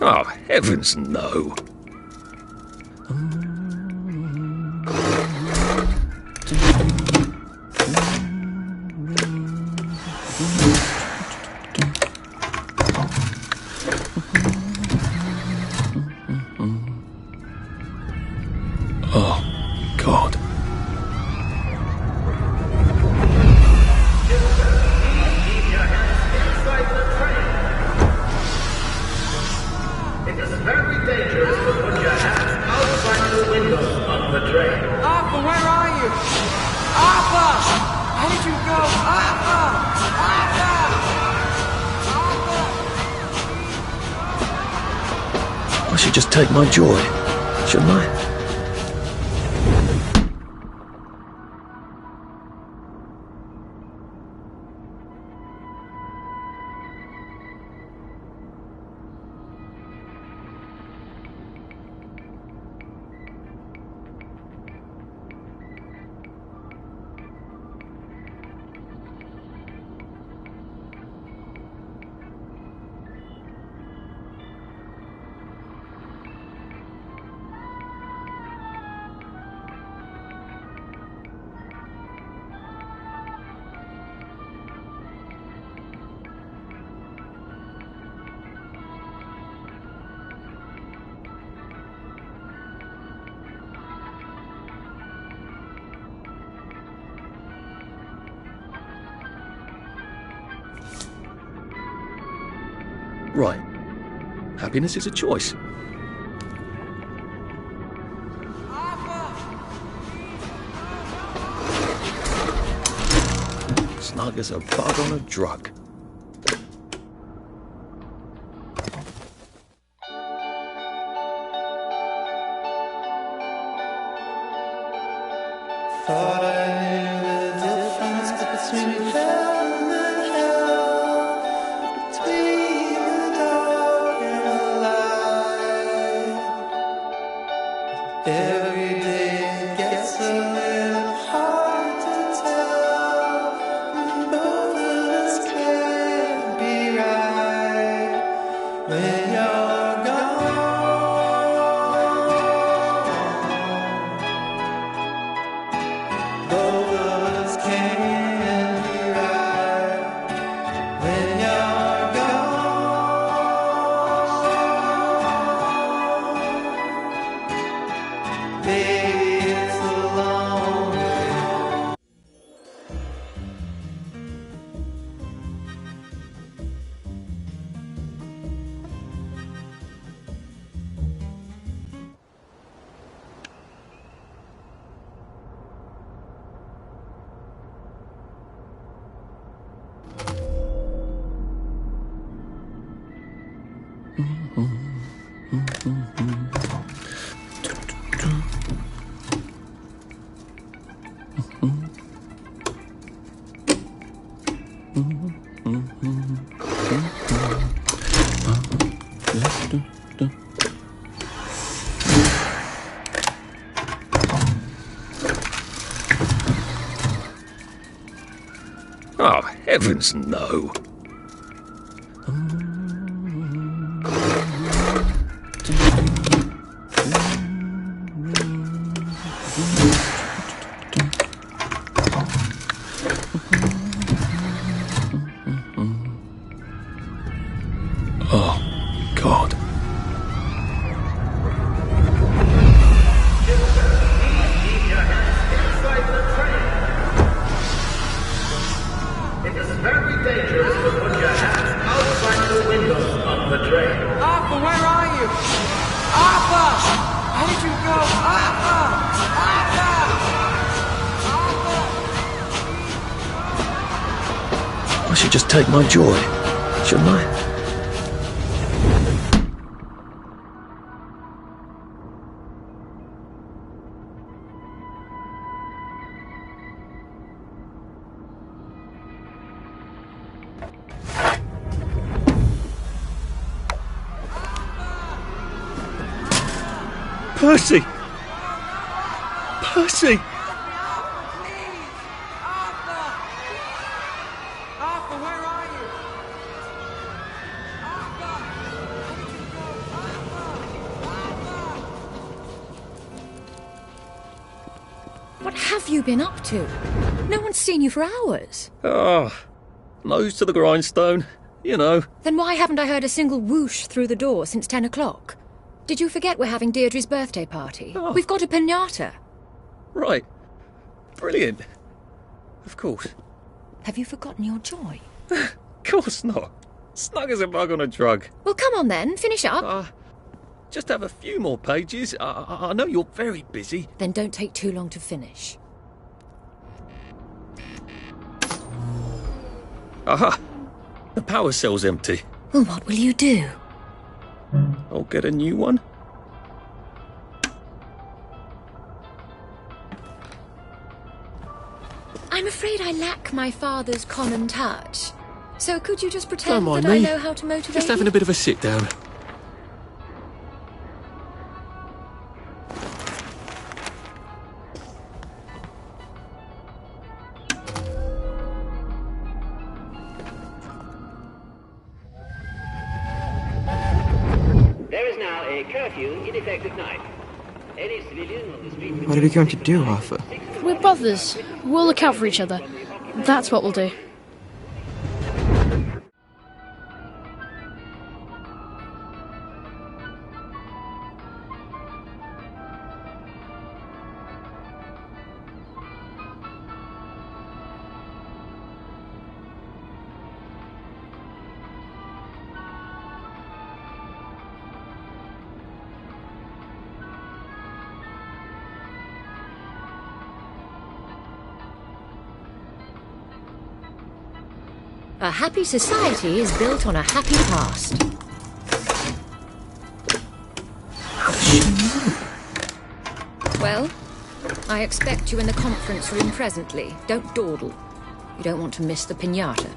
Oh, heavens no. Oh, God. It is very dangerous to put your hands outside the windows on the train. Arthur, where are you? Arthur! How did you go? Arthur! Arthur! Arthur! I should just take my joy, shouldn't I? Right. Happiness is a choice. Snug as a bug on a drug. Thought I knew the difference between heaven and hell, between the dark and the light. Every day it gets a little hard to tell, and both of us can't be right when you're gone. Both of us can't be right when you're gone. Baby, it's a long way. Oh, heavens no. Oh, God. Keep your hands inside the train. It is very dangerous to put your hands outside the windows on the train. Arthur, where are you? Arthur! How did you go? Arthur! Arthur! Arthur! I should just take my joy, shouldn't I? Percy! Percy! Arthur, where are you? Arthur! Where did you go? Arthur! What have you been up to? No one's seen you for hours. Ah, nose to the grindstone, you know. Then why haven't I heard a single whoosh through the door since 10 o'clock? Did you forget we're having Deirdre's birthday party? Oh. We've got a piñata. Right. Brilliant. Of course. Have you forgotten your joy? Of course not. Snug as a bug on a drug. Well, come on then, finish up. Just have a few more pages. I know you're very busy. Then don't take too long to finish. Aha! The power cell's empty. Well, what will you do? I'll get a new one. I'm afraid I lack my father's common touch. So could you just pretend Don't mind that I me. know how to motivate Just having you? a bit of a sit down. There is now a curfew in effect at night. Any civilian on the street... What are we going to do, Arthur? We're brothers. We'll look out for each other. That's what we'll do. A happy society is built on a happy past. Well, I expect you in the conference room presently. Don't dawdle. You don't want to miss the piñata.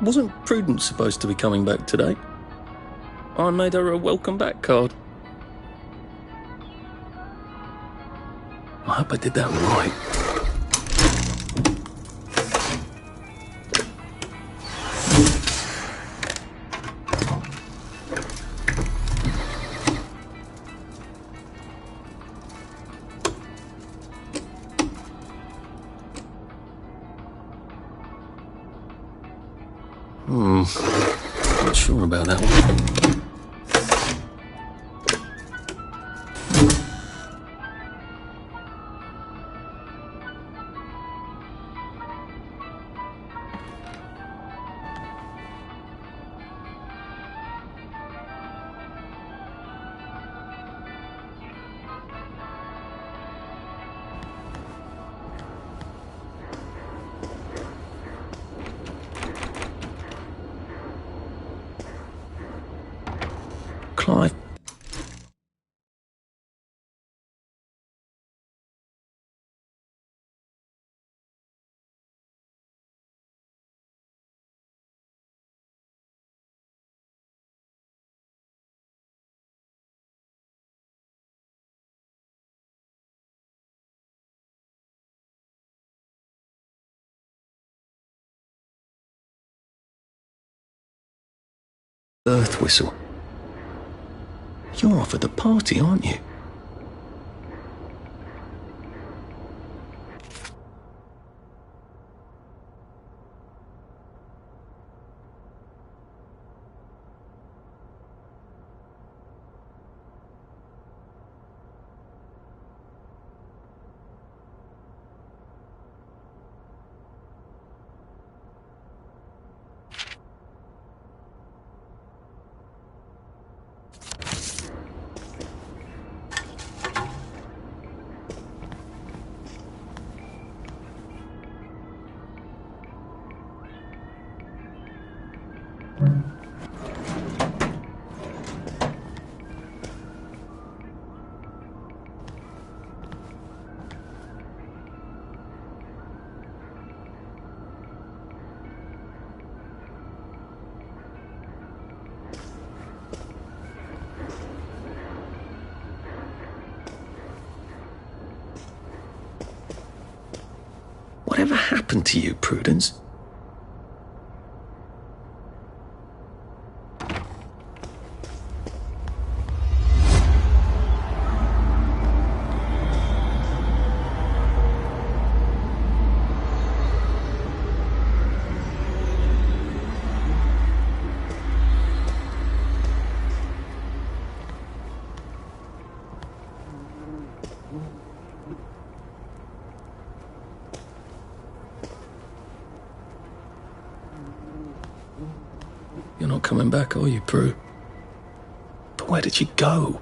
Wasn't Prudence supposed to be coming back today? I made her a welcome back card. I hope I did that right. Not sure about that one. Clive. Earth whistle. You're off at the party, aren't you? Whatever happened to you, Prudence? You're not coming back, are you, Prue? But where did you go?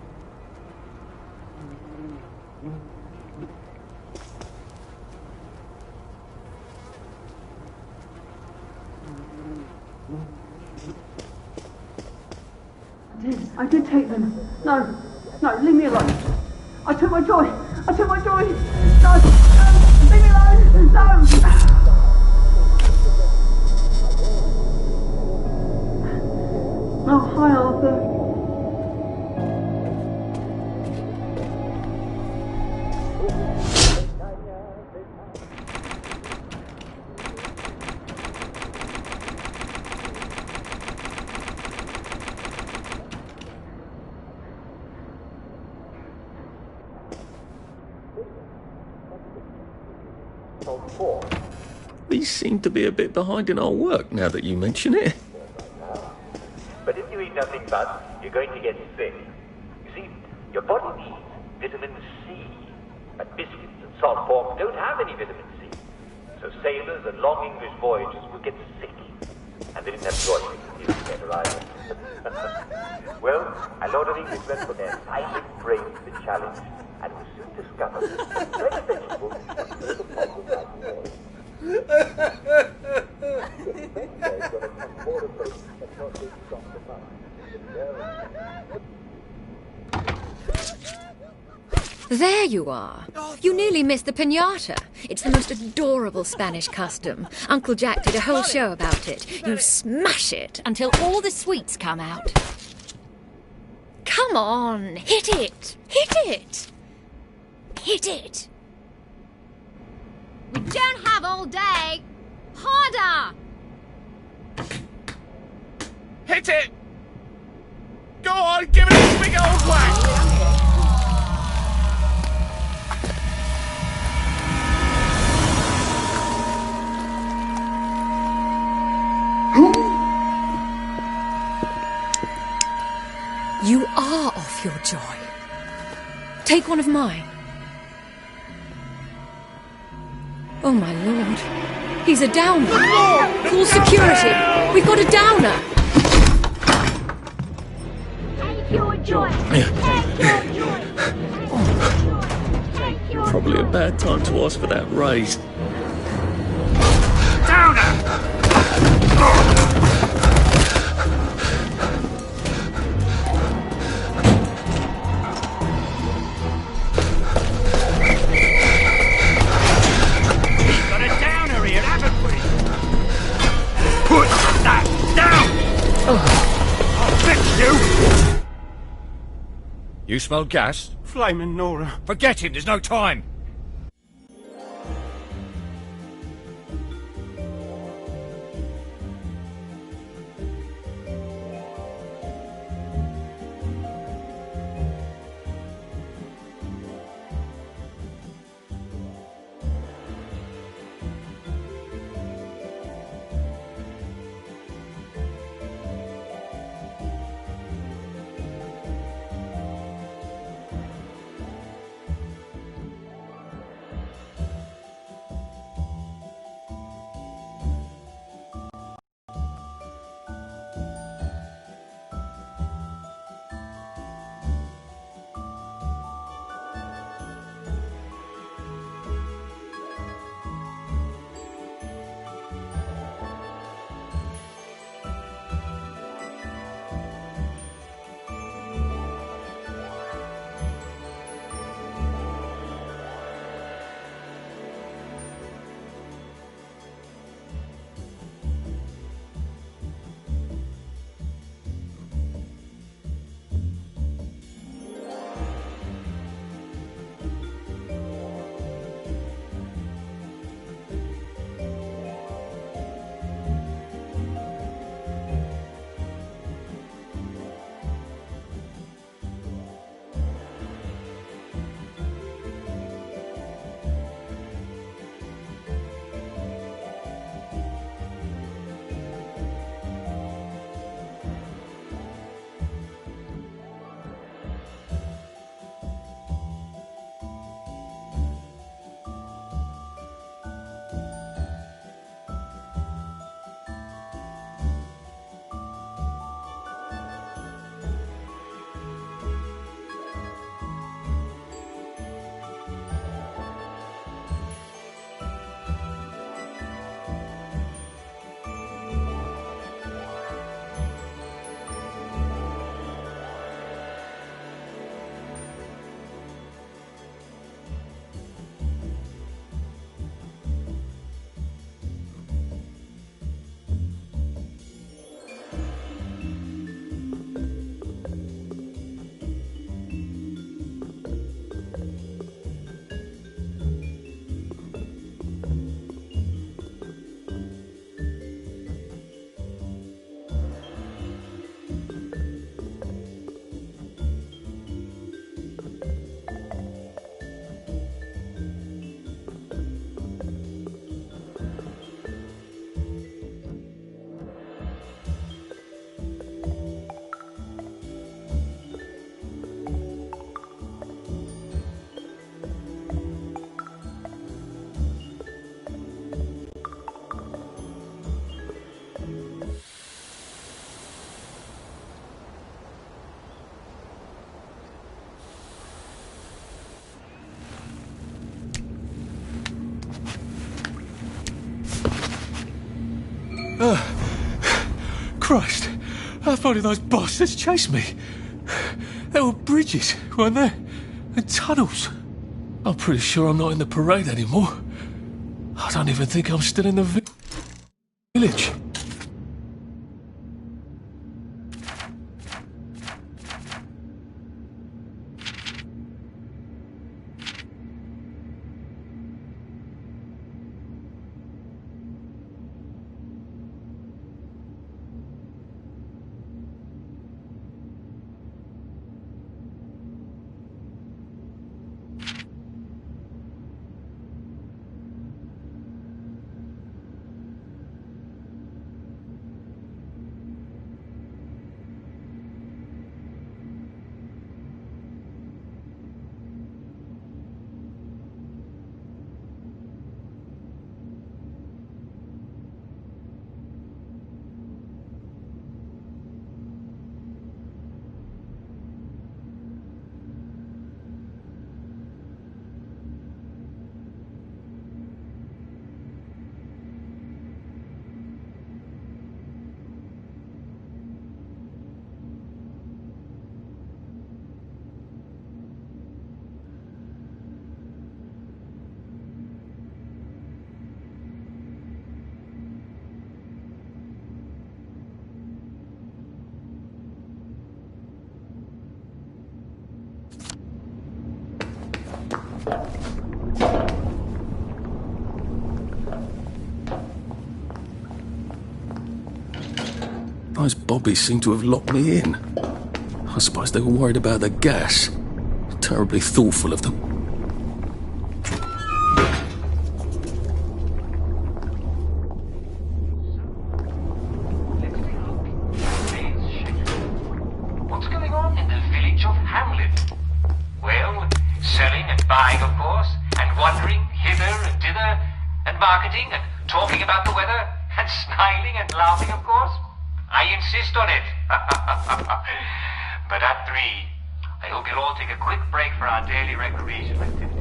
I did take them. No, leave me alone. I took my joy. No, leave me alone. No. Oh, hi, Arthur. We seem to be a bit behind in our work now that you mention it. But if you eat nothing but, you're going to get sick. You see, your body needs vitamin C. But biscuits and salt pork don't have any vitamin C. So sailors and long English voyagers will get sick. And they didn't have choice to eat better either. Well, a lot of Englishmen put their silent brains to the challenge and will soon discover that vegetables are the problem like yours. There you are. You nearly missed the piñata. It's the most adorable Spanish custom. Uncle Jack did a whole show about it. You smash it until all the sweets come out. Come on, hit it! Hit it! Hit it! We don't have all day. Harder! Hit it! Go on, give it a big old whack! You are off your joy. Take one of mine. Oh, my lord. He's a downer. Call security. We've got a downer. Take your joy. Take your joy. Take your Probably a bad time to ask for that raise. Downer! You smell gas? Flaming Nora. Forget him, there's no time. Christ! How far did those bastards chase me? There were bridges, weren't there? And tunnels. I'm pretty sure I'm not in the parade anymore. I don't even think I'm still in the village. Those bobbies seem to have locked me in. I suppose they were worried about the gas. Terribly thoughtful of them. What's going on in the village of Hamlet? Well, selling and buying, of course, and wandering hither and thither, and marketing and talking about the weather, and smiling and laughing, of course. I insist on it. But at 3, I hope you'll all take a quick break for our daily recreational activity.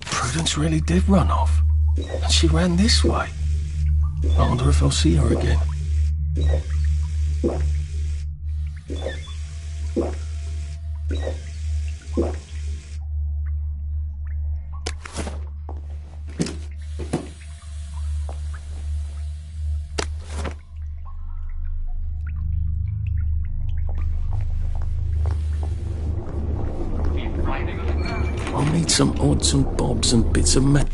Prudence really did run off. And she ran this way. I wonder if I'll see her again. I'll need some odds and bobs and bits of metal.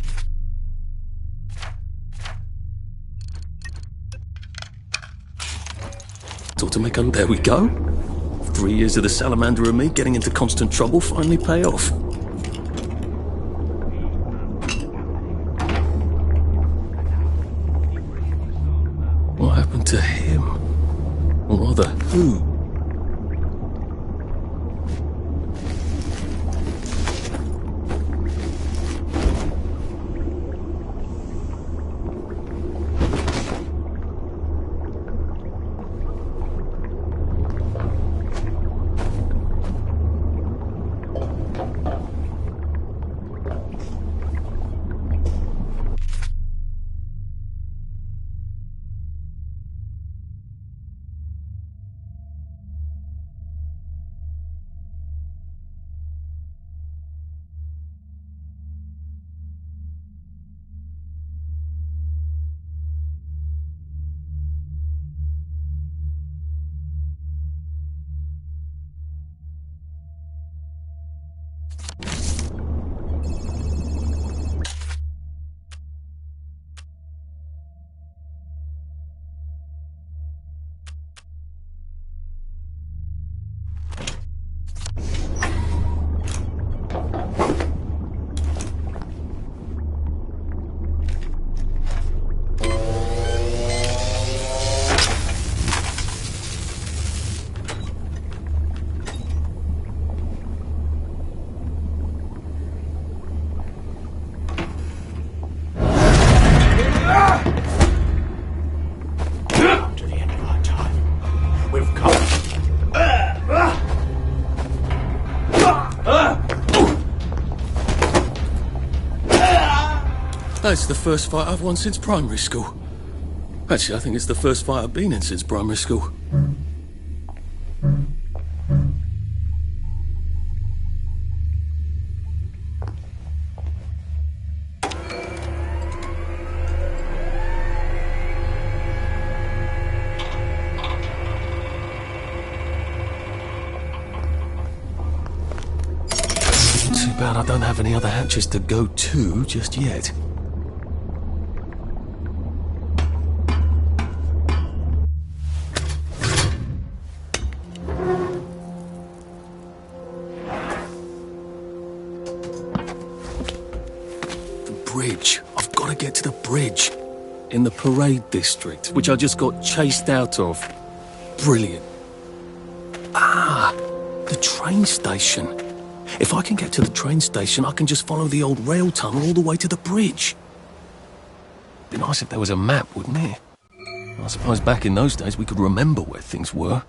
To make a... There we go. 3 years of the salamander and me getting into constant trouble finally pay off. What happened to him? Or rather, who? That's the first fight I've won since primary school. Actually, I think it's the first fight I've been in since primary school. Too bad I don't have any other hatches to go to just yet. Bridge. I've got to get to the bridge. In the parade district, which I just got chased out of. Brilliant. Ah, the train station. If I can get to the train station, I can just follow the old rail tunnel all the way to the bridge. Be nice if there was a map, wouldn't it? I suppose back in those days we could remember where things were.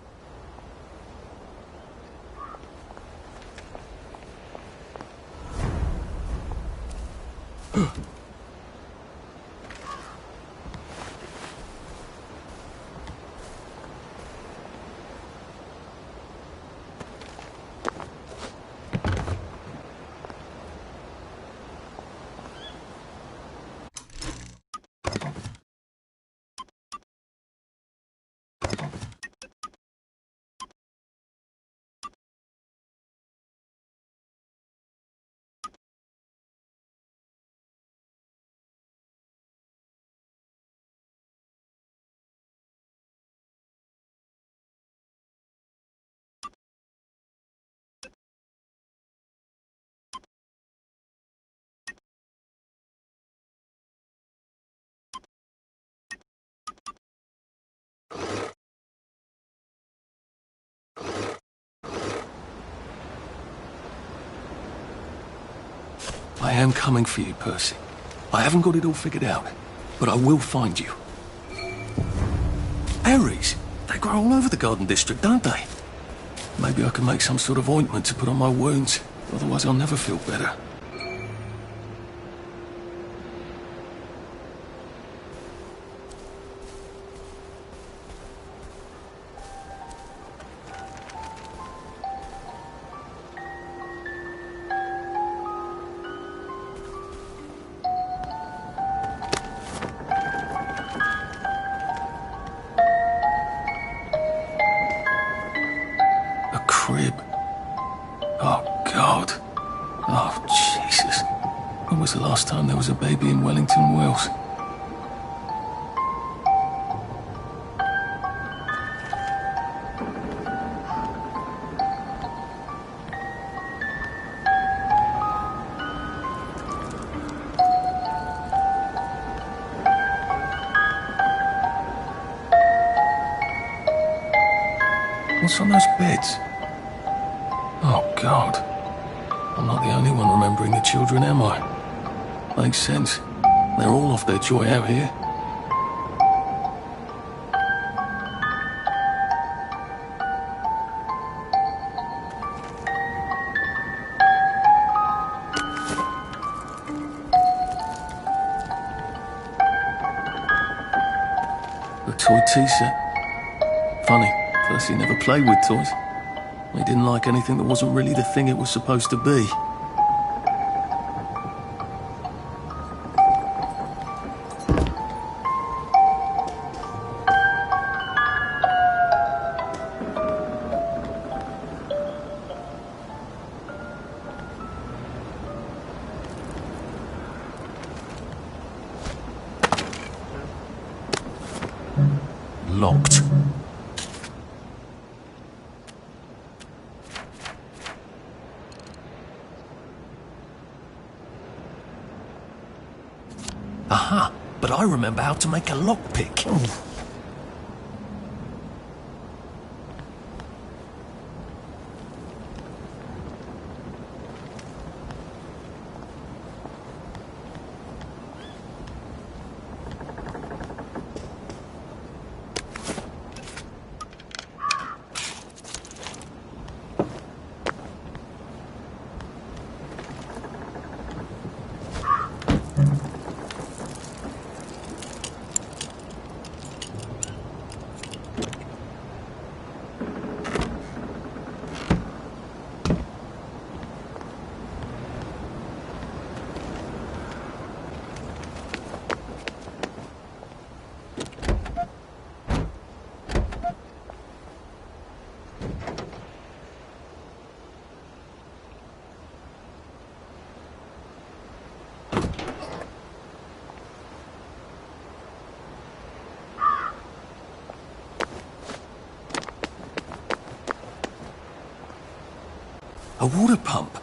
I am coming for you, Percy. I haven't got it all figured out, but I will find you. Berries? They grow all over the Garden District, don't they? Maybe I can make some sort of ointment to put on my wounds, otherwise I'll never feel better. Crib. Oh, God. Oh, Jesus. When was the last time there was a baby in Wellington, Wales? What's on those beds? Oh, God. I'm not the only one remembering the children, am I? Makes sense. They're all off their joy out here. A toy tea set. Funny. Percy never played with toys. He didn't like anything that wasn't really the thing it was supposed to be. Locked. Aha, but I remember how to make a lockpick. A water pump.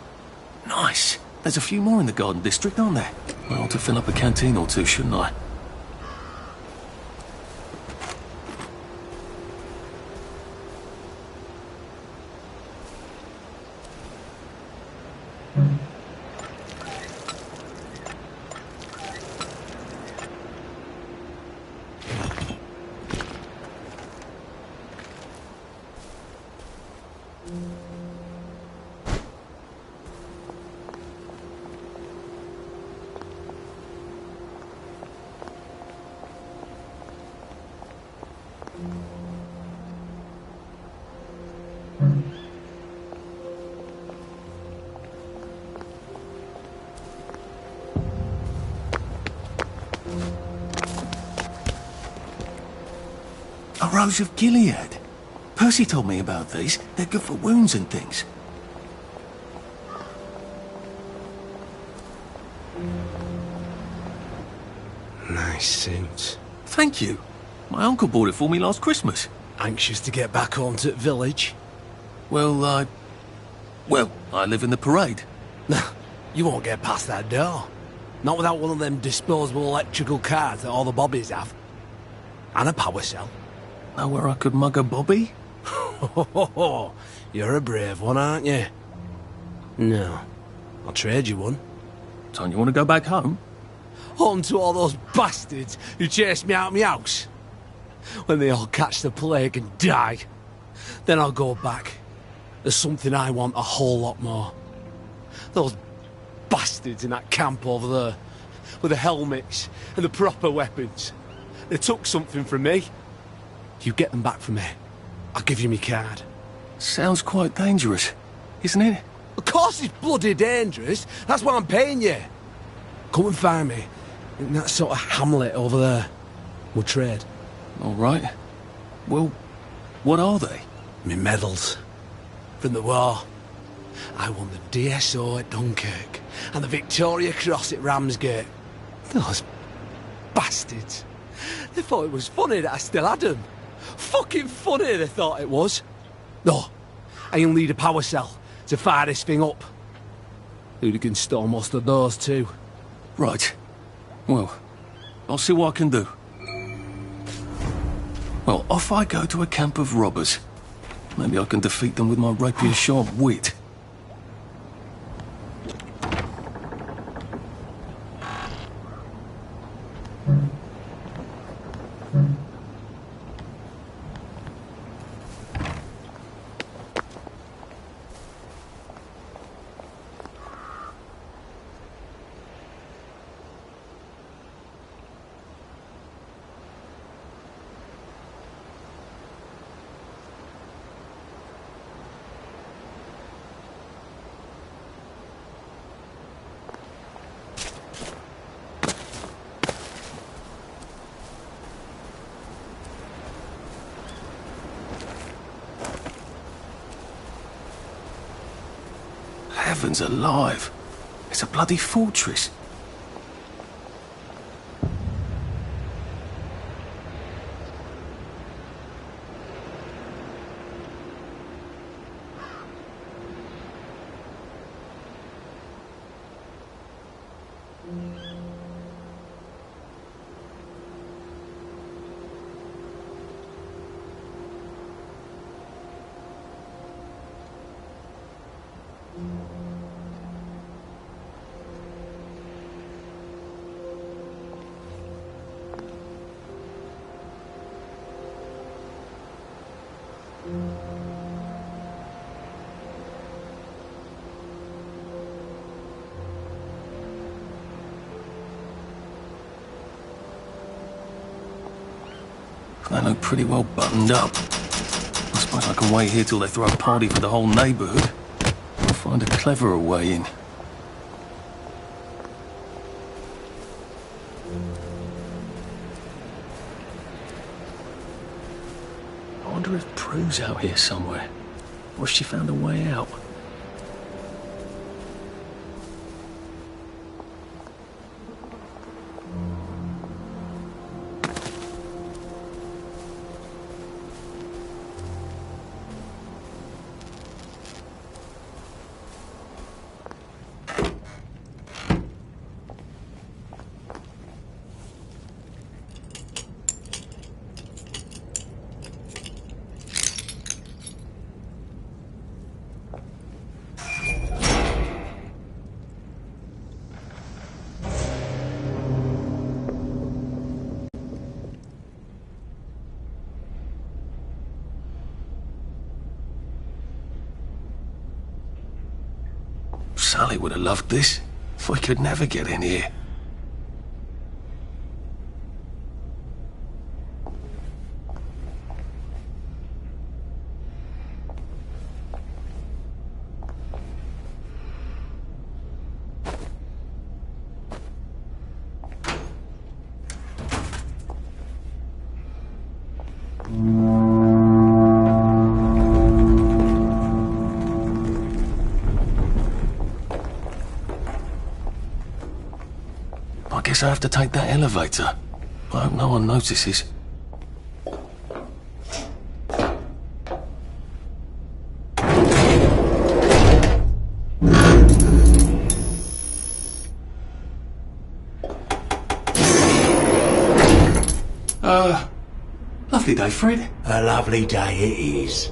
Nice. There's a few more in the Garden District, aren't there? I ought to fill up a canteen or two, shouldn't I? A Rose of Gilead. Percy told me about these. They're good for wounds and things. Nice suit. Thank you. My uncle bought it for me last Christmas. Anxious to get back home to the village? Well, I live in the parade. You won't get past that door. Not without one of them disposable electrical cars that all the bobbies have. And a power cell. Know where I could mug a bobby? You're a brave one, aren't you? No. I'll trade you one. Don't you want to go back home? Home to all those bastards who chased me out of my house. When they all catch the plague and die, then I'll go back. There's something I want a whole lot more. Those bastards in that camp over there, with the helmets and the proper weapons. They took something from me. You get them back from me. I'll give you my card. Sounds quite dangerous, isn't it? Of course it's bloody dangerous. That's why I'm paying you. Come and find me in that sort of hamlet over there. We'll trade. All right. Well, what are they? Me medals. From the war. I won the DSO at Dunkirk and the Victoria Cross at Ramsgate. Those bastards. They thought it was funny that I still had them. Fucking funny they thought it was. No, I'll need a power cell to fire this thing up. Hooligans stole most of those too. Right. Well, I'll see what I can do. Well, off I go to a camp of robbers. Maybe I can defeat them with my rapier-sharp wit. Heavens alive. It's a bloody fortress. They look pretty well buttoned up. I suppose I can wait here till they throw a party for the whole neighbourhood. I'll find a cleverer way in. I wonder if Prue's out here somewhere. Or if she found a way out. Sully would have loved this. We could never get in here. I guess I have to take that elevator. I hope no one notices. Lovely day, Fred. A lovely day it is.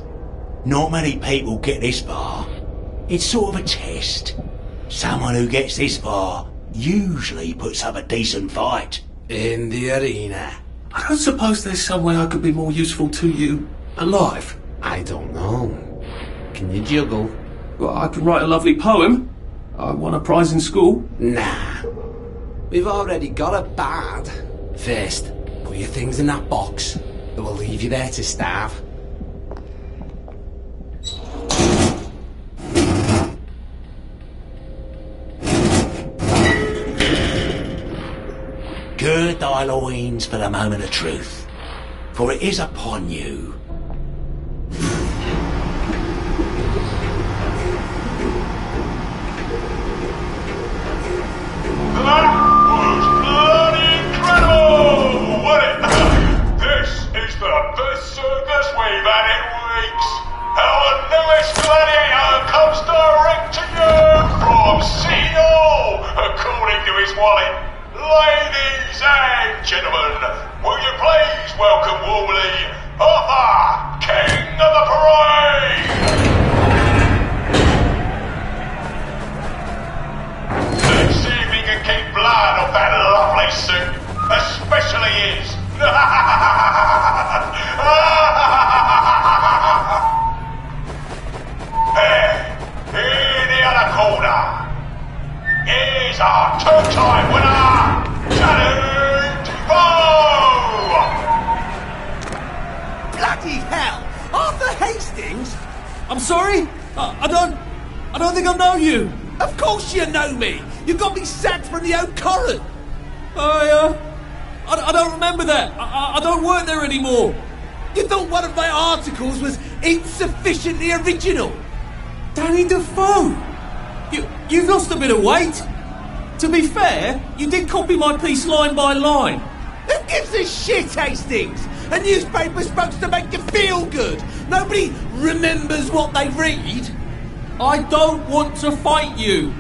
Not many people get this far. It's sort of a test. Someone who gets this far usually puts up a decent fight. In the arena. I don't suppose there's some way I could be more useful to you alive. I don't know. Can you juggle? Well, I can write a lovely poem. I won a prize in school. Nah. We've already got a bard. First, put your things in that box. It will leave you there to starve. Gird thy loins for the moment of truth, for it is upon you. That was bloody incredible, wasn't it? This is the best circus we've had in weeks. Our newest gladiator comes direct to you from City Hall, according to his wallet. Ladies and gentlemen, will you please welcome warmly Arthur, King of the Parade! Let's see if he can keep blood off that lovely suit, especially his. There, in the other corner, is our two-time winner, Danny DeVoe! Bloody hell! Arthur Hastings? I'm sorry? I don't think I know you. Of course you know me! You got me sacked from the Oak Current! I don't remember that. I don't work there anymore. You thought one of my articles was insufficiently original? Danny DeVoe! You've lost a bit of weight. To be fair, you did copy my piece line by line. Who gives a shit, Hastings? A newspaper's supposed to make you feel good. Nobody remembers what they read. I don't want to fight you.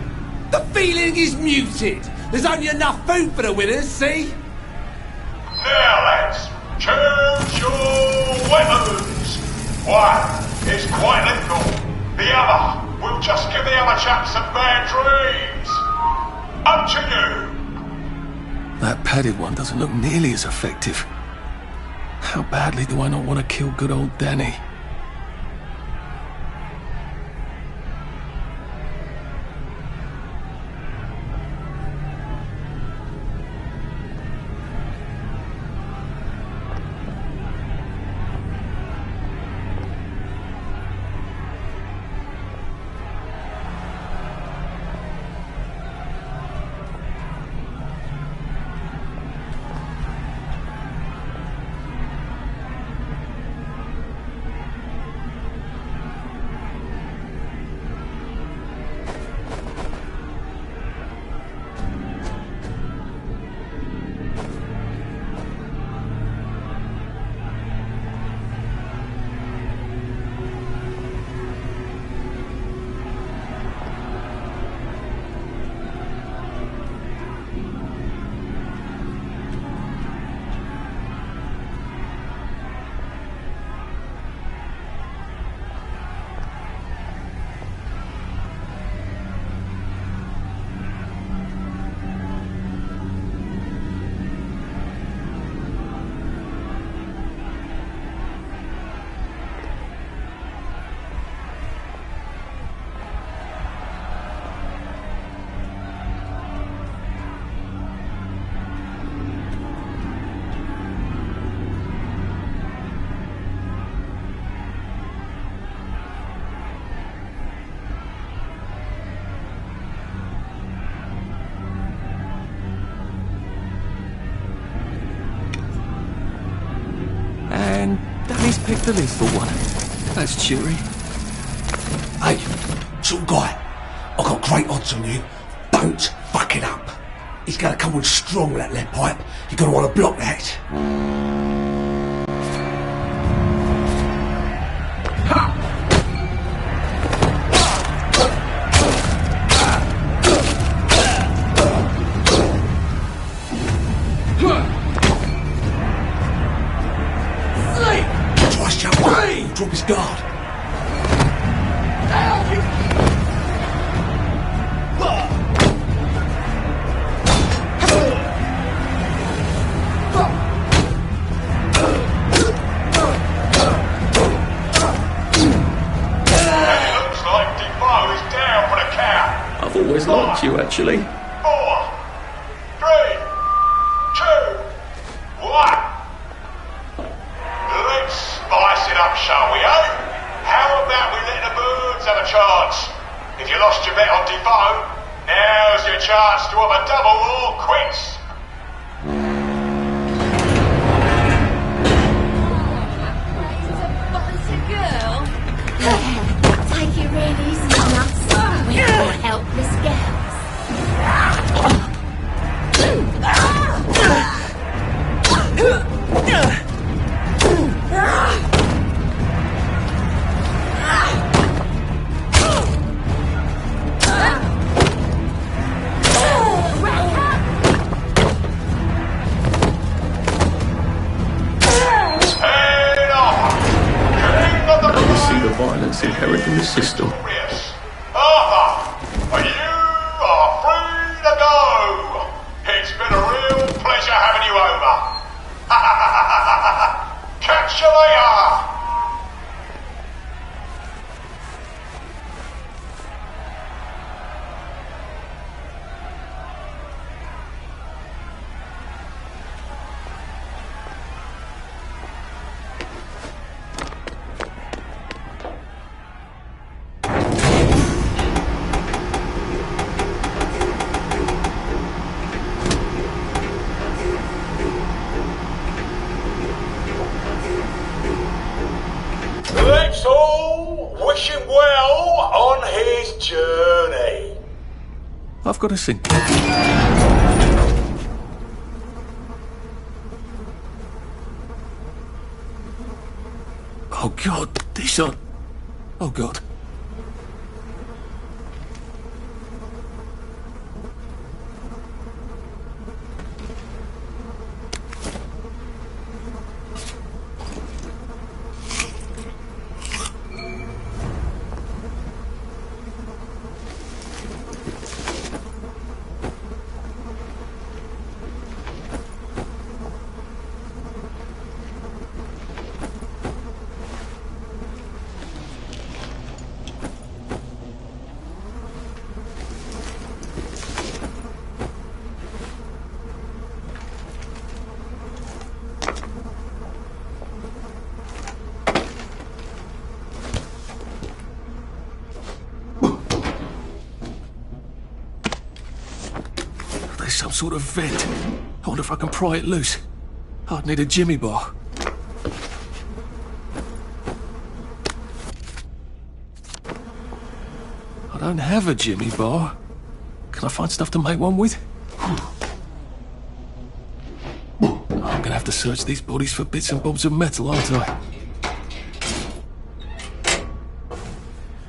The feeling is muted. There's only enough food for the winners, see? Now lads, choose your weapons. One is quite lethal. The other will just give the other chap some bad dreams. Up to you. That padded one doesn't look nearly as effective. How badly do I not want to kill good old Danny? And Danny's picked the lethal one. That's cheery. Hey, sort of guy, I've got great odds on you. Don't fuck it up. He's gonna come on strong with that lead pipe. You're gonna want to block that. Twice jump. Drop his guard. I've always liked you, actually. 4, 3, 2, 1. Let's spice it up, shall we, eh? How about we let the birds have a chance? If you lost your bet on Defoe, now's your chance to have a double or quits. Take it really easy, nuts. We're all helpless Violence inherent in the system. Arthur, you are free to go. It's been a real pleasure having you over. Catch you later. Let's all wish him well on his journey. I've got to sing. Oh God, these are... Oh God. There's some sort of vent. I wonder if I can pry it loose. I'd need a jimmy bar. I don't have a jimmy bar. Can I find stuff to make one with? I'm gonna have to search these bodies for bits and bobs of metal, aren't I?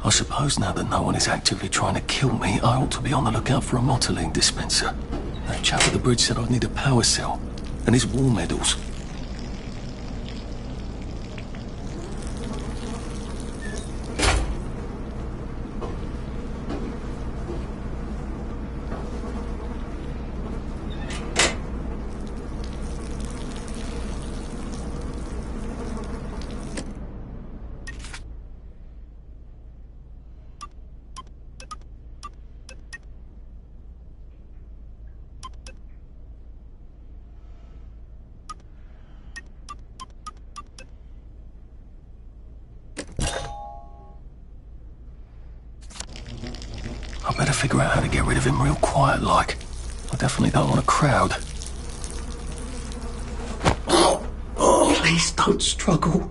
I suppose now that no one is actively trying to kill me, I ought to be on the lookout for a motoline dispenser. That chap at the bridge said I'd need a power cell, and his war medals. I better figure out how to get rid of him real quiet like. I definitely don't want a crowd. Please don't struggle.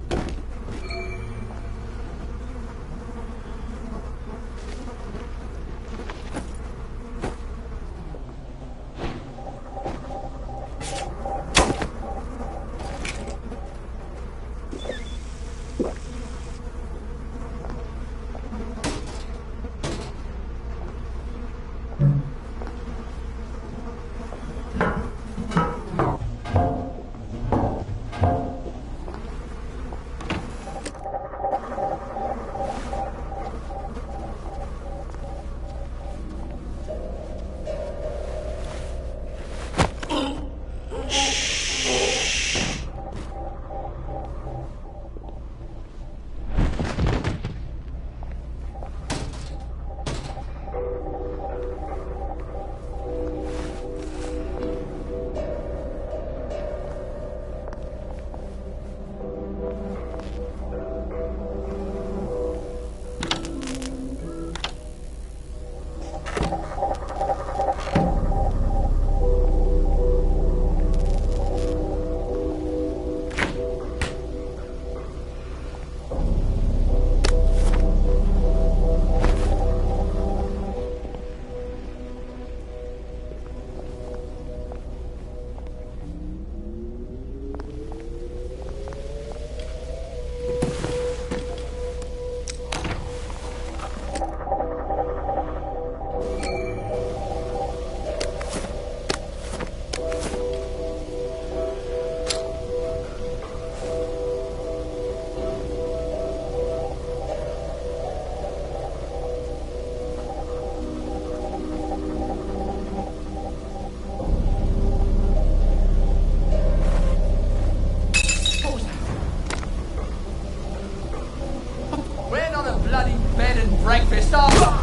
Breakfast. Oh.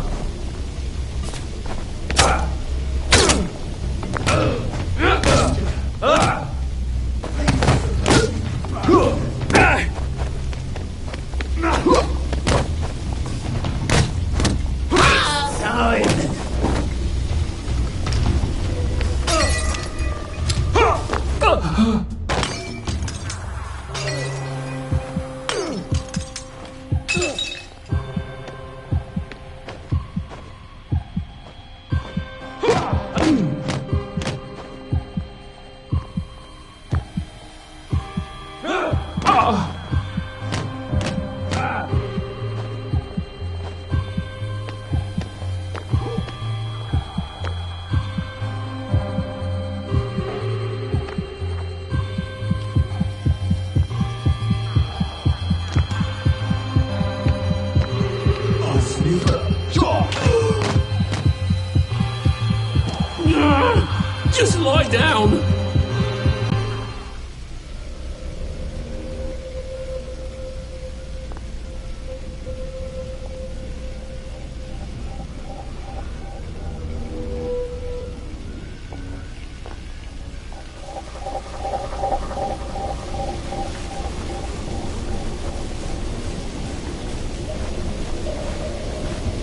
Just lie down.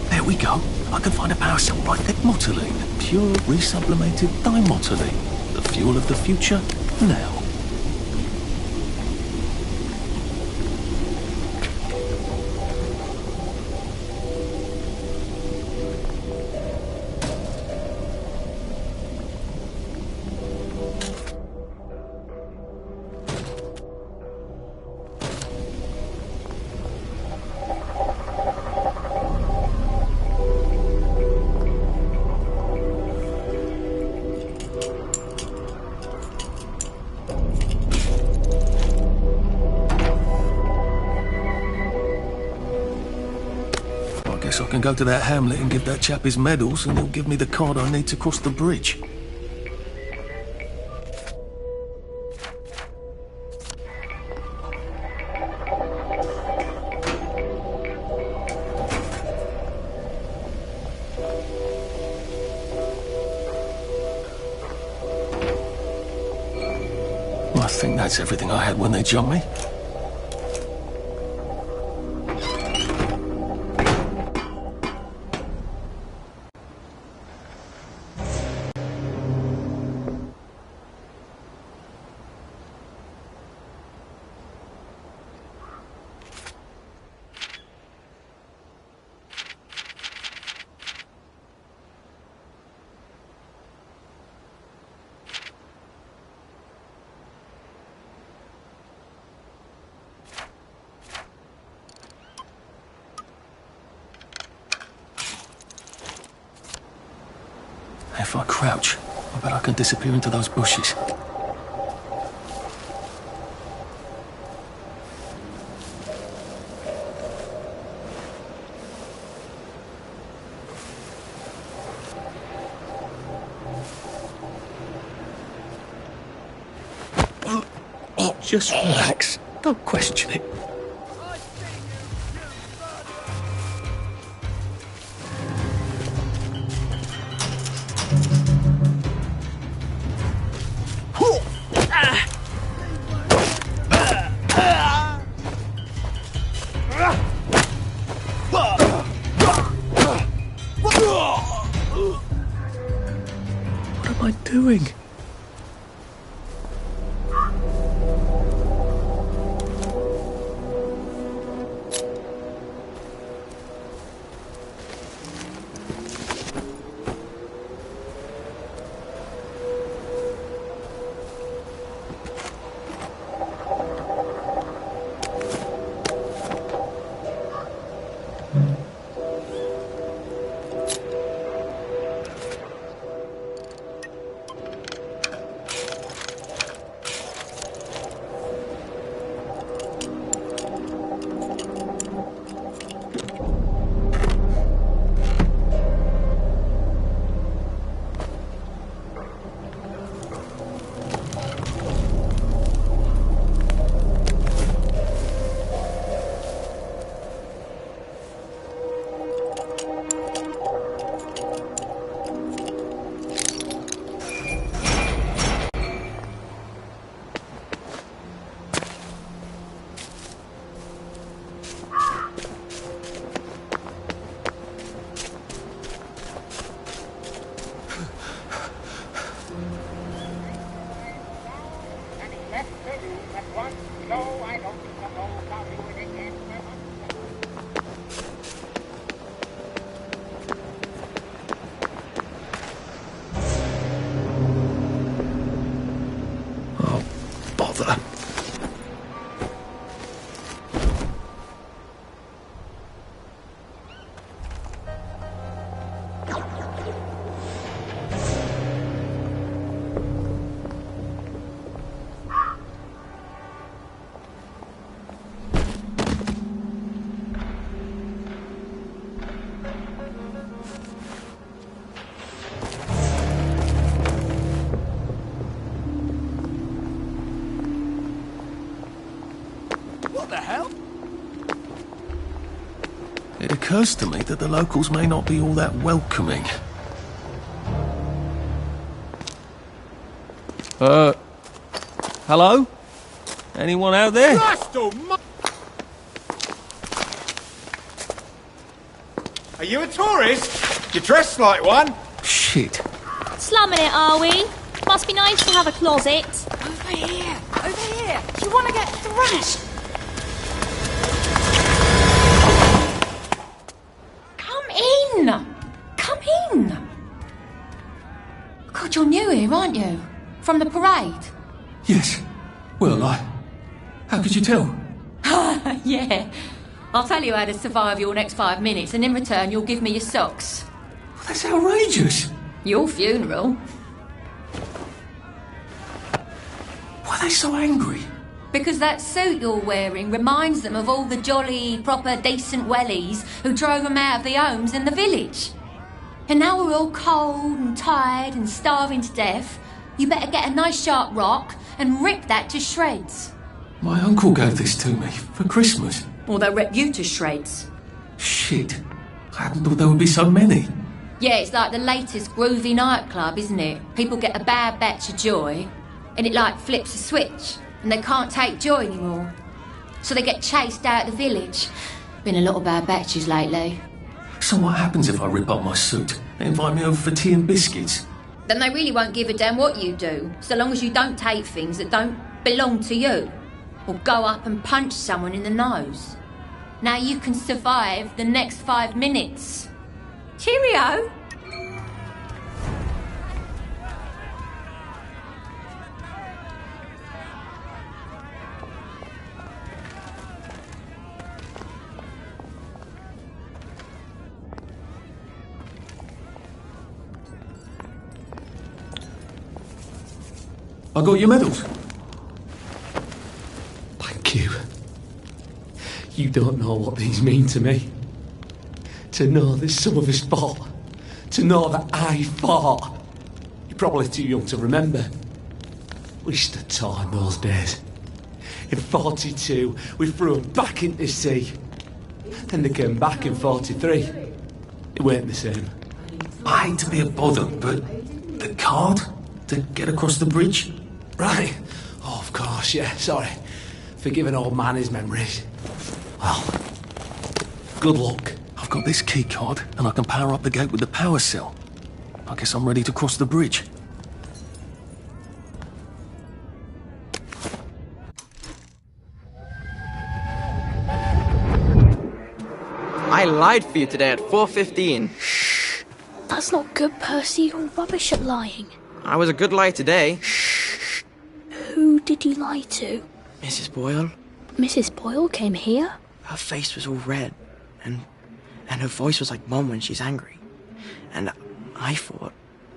There we go. I can find a power cell right there. Motoline. Pure resublimated dimotylene. The fuel of the future, now. I can go to that hamlet and give that chap his medals, and he'll give me the card I need to cross the bridge. I think that's everything I had when they jumped me. If I crouch, I bet I can disappear into those bushes. Just relax. Don't question it. What am I doing? It occurs to me that the locals may not be all that welcoming. Hello? Anyone out there? Are you a tourist? You're dressed like one. Shit. Slumming it, are we? Must be nice to have a closet. Over here! Over here! Do you want to get thrashed? Come in! Come in! God, you're new here, aren't you? From the parade? Yes. Well, how could you tell? Yeah. I'll tell you how to survive your next 5 minutes, and in return you'll give me your socks. That's outrageous. Your funeral. Why are they so angry? Because that suit you're wearing reminds them of all the jolly, proper, decent wellies who drove them out of their homes in the village. And now we're all cold and tired and starving to death. You better get a nice sharp rock and rip that to shreds. My uncle gave this to me for Christmas. Or they'll rip you to shreds. Shit. I hadn't thought there would be so many. Yeah, it's like the latest groovy nightclub, isn't it? People get a bad batch of joy, and it like flips a switch, and they can't take joy anymore. So they get chased out of the village. Been a lot of bad batches lately. So what happens if I rip up my suit? They invite me over for tea and biscuits. Then they really won't give a damn what you do, so long as you don't take things that don't belong to you. Or go up and punch someone in the nose. Now you can survive the next 5 minutes. Cheerio! I got your medals. Thank you. You don't know what these mean to me. To know that some of us fought. To know that I fought. You're probably too young to remember. We stood tall in those days. In 42, we threw them back into the sea. Then they came back in 43. It weren't the same. I hate to be a bother, but the card to get across the bridge? Right. Oh, of course, yeah, sorry. Forgive an old man his memories. Well, good luck. I've got this key card, and I can power up the gate with the power cell. I guess I'm ready to cross the bridge. I lied for you today at 4:15. That's not good, Percy. You're rubbish at lying. I was a good lie today. Who did you lie to? Mrs. Boyle. Mrs. Boyle came here? Her face was all red, and her voice was like Mum when she's angry. And I thought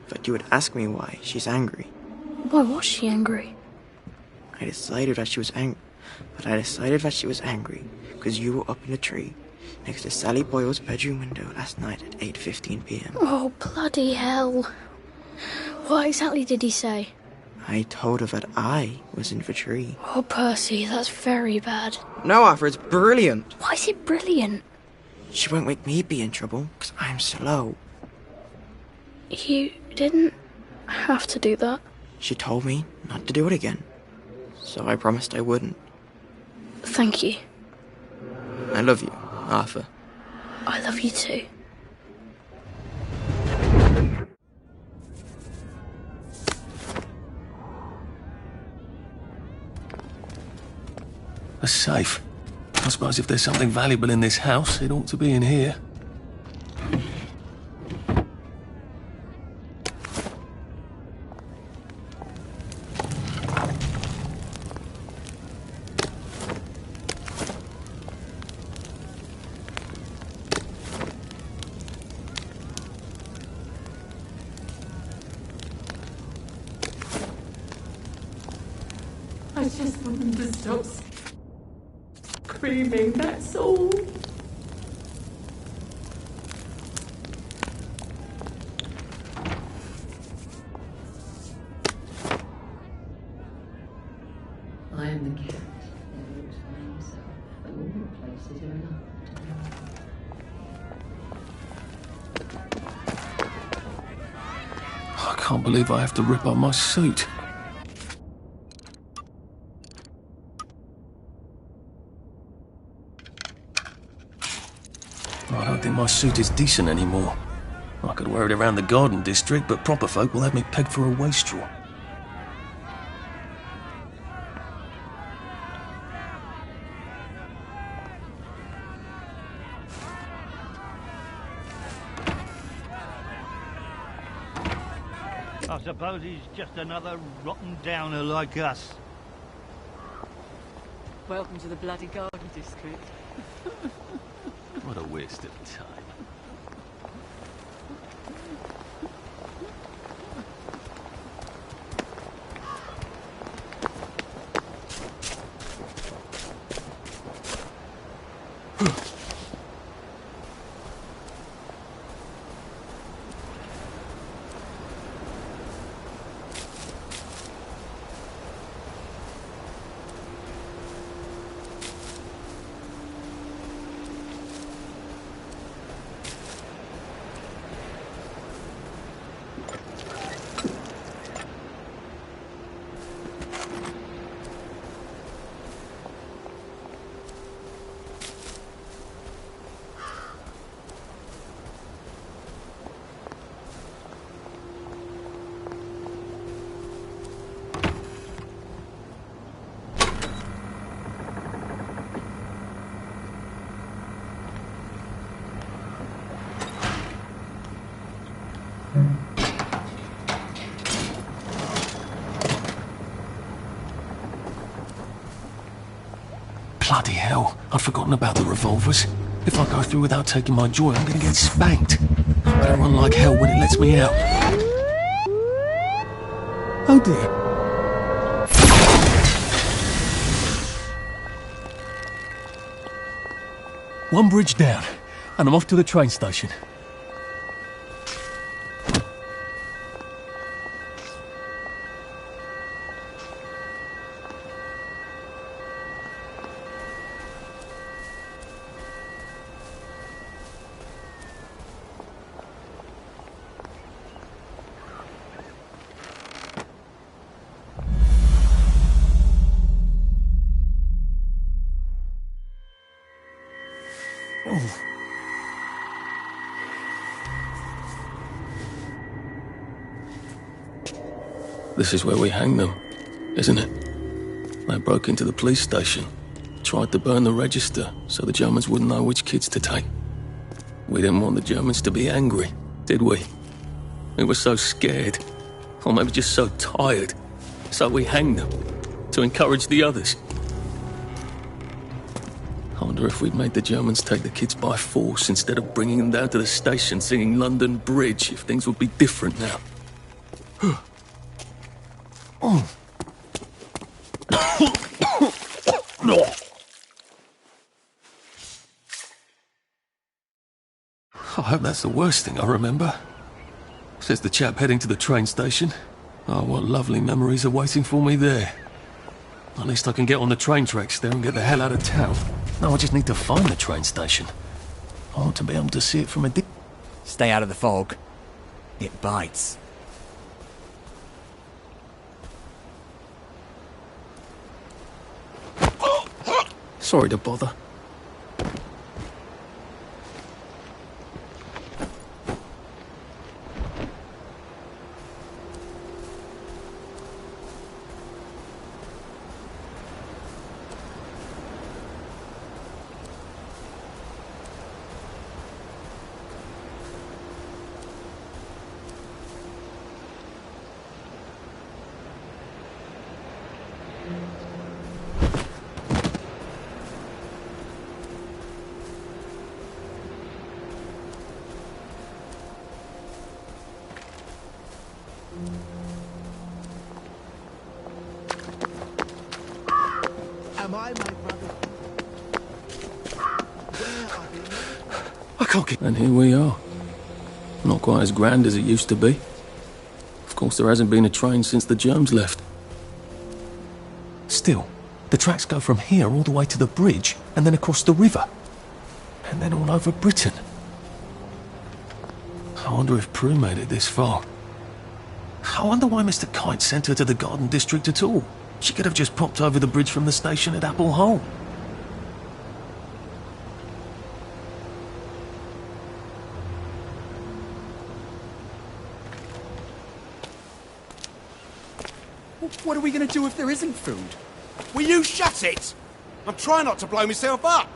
that you would ask me why she's angry. Why was she angry? I decided that she was angry because you were up in a tree next to Sally Boyle's bedroom window last night at 8:15 p.m. Oh, bloody hell. What exactly did he say? I told her that I was in the tree. Oh, Percy, that's very bad. No, Arthur, it's brilliant. Why is it brilliant? She won't make me be in trouble, because I'm slow. You didn't have to do that. She told me not to do it again, so I promised I wouldn't. Thank you. I love you, Arthur. I love you too. A safe. I suppose if there's something valuable in this house, it ought to be in here. I just want them to stop screaming, that's all. I am the cat that walks by himself, but all the places are enough to I can't believe I have to rip up my suit. I don't think my suit is decent anymore. I could wear it around the garden district, but proper folk will have me pegged for a wastrel. I suppose he's just another rotten downer like us. Welcome to the bloody garden district. What a waste of time. Bloody hell, I'd forgotten about the revolvers. If I go through without taking my joy, I'm gonna get spanked. I better run like hell when it lets me out. Oh dear. One bridge down, and I'm off to the train station. This is where we hang them, isn't it? They broke into the police station, tried to burn the register so the Germans wouldn't know which kids to take. We didn't want the Germans to be angry, did we? We were so scared, or maybe just so tired, so we hanged them to encourage the others. I wonder if we'd made the Germans take the kids by force instead of bringing them down to the station singing London Bridge, if things would be different now. I hope that's the worst thing I remember. Says the chap heading to the train station. Oh, what lovely memories are waiting for me there. At least I can get on the train tracks there and get the hell out of town. No, I just need to find the train station. I want to be able to see it from a distance. Stay out of the fog. It bites. Sorry to bother. Am I my brother? I can't get... And here we are. Not quite as grand as it used to be. Of course, there hasn't been a train since the Germs left. Still, the tracks go from here all the way to the bridge, and then across the river. And then all over Britain. I wonder if Prue made it this far. I wonder why Mr. Kite sent her to the Garden District at all. She could have just popped over the bridge from the station at Apple Hole. What are we going to do if there isn't food? Will you shut it? I'm trying not to blow myself up.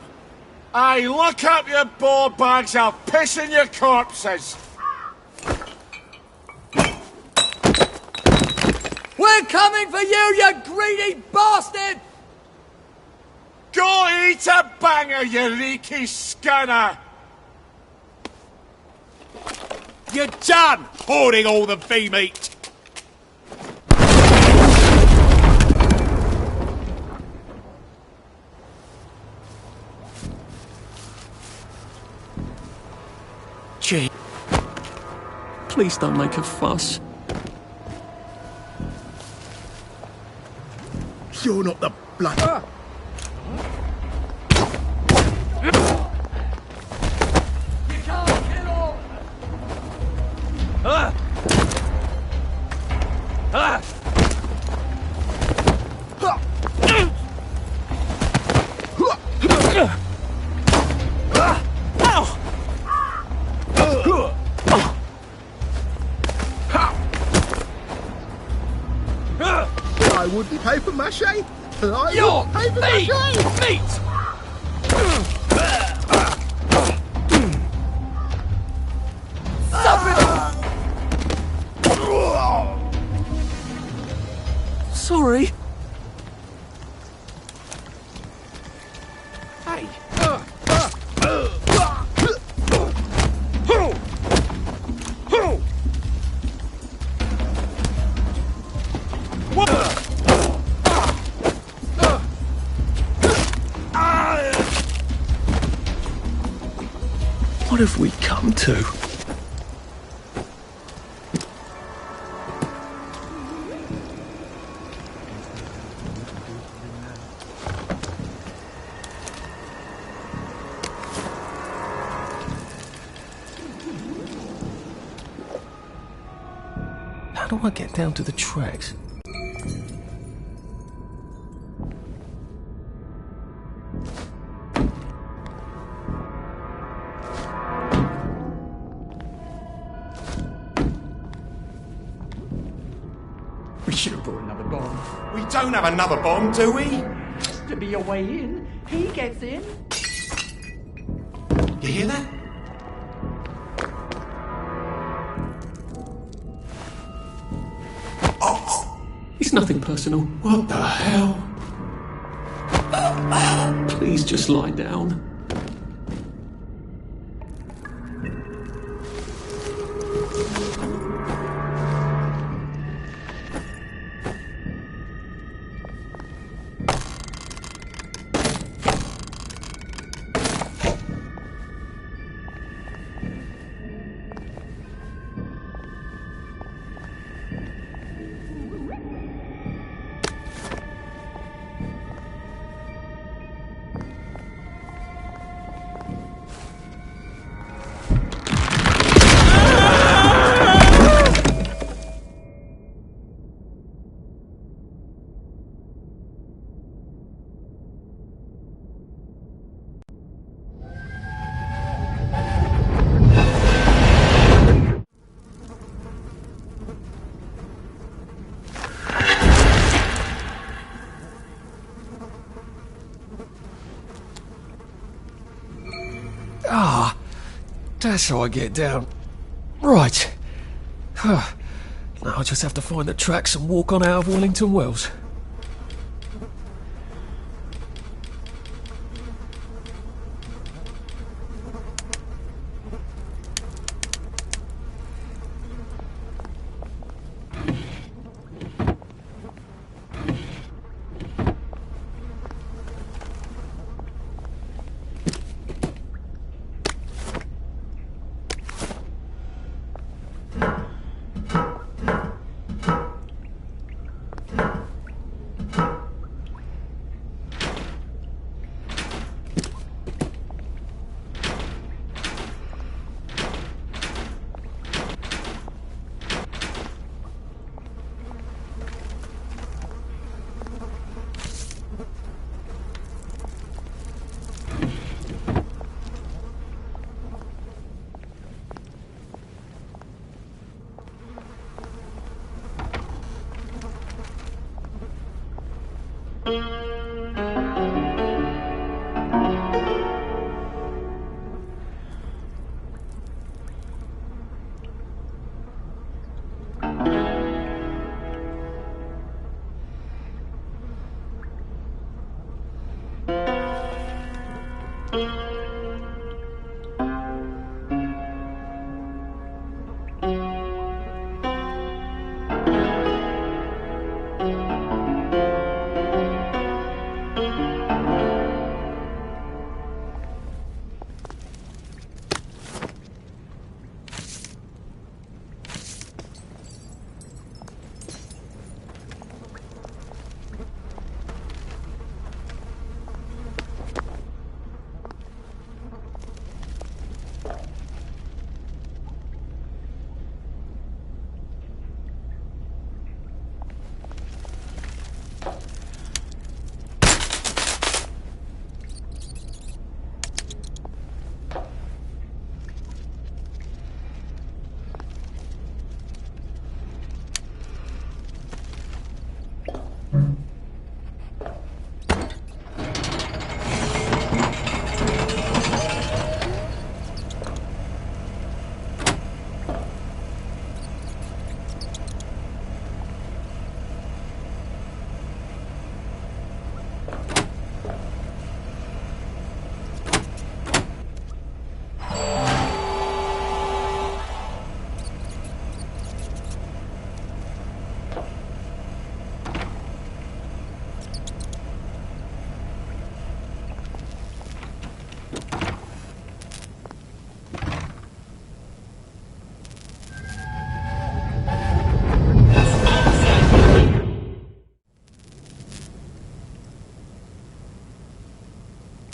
Hey, look up your ball bags, I'll piss in your corpses. We're coming for you, you greedy bastard! Go eat a banger, you leaky scunner! You're done hoarding all the V-meat! Gee. Please don't make a fuss. You're not the blood. You can't kill all. I wouldn't paper mache. Your paper feet! mache. Feet! Sorry. Hey! What have we come to? How do I get down to the tracks? We should have brought another bomb. We don't have another bomb, do we? Has to be a way in. He gets in. You hear that? It's nothing personal. What the hell? Please just lie down. Ah, that's how I get down. Right. Now I just have to find the tracks and walk on out of Wellington Wells.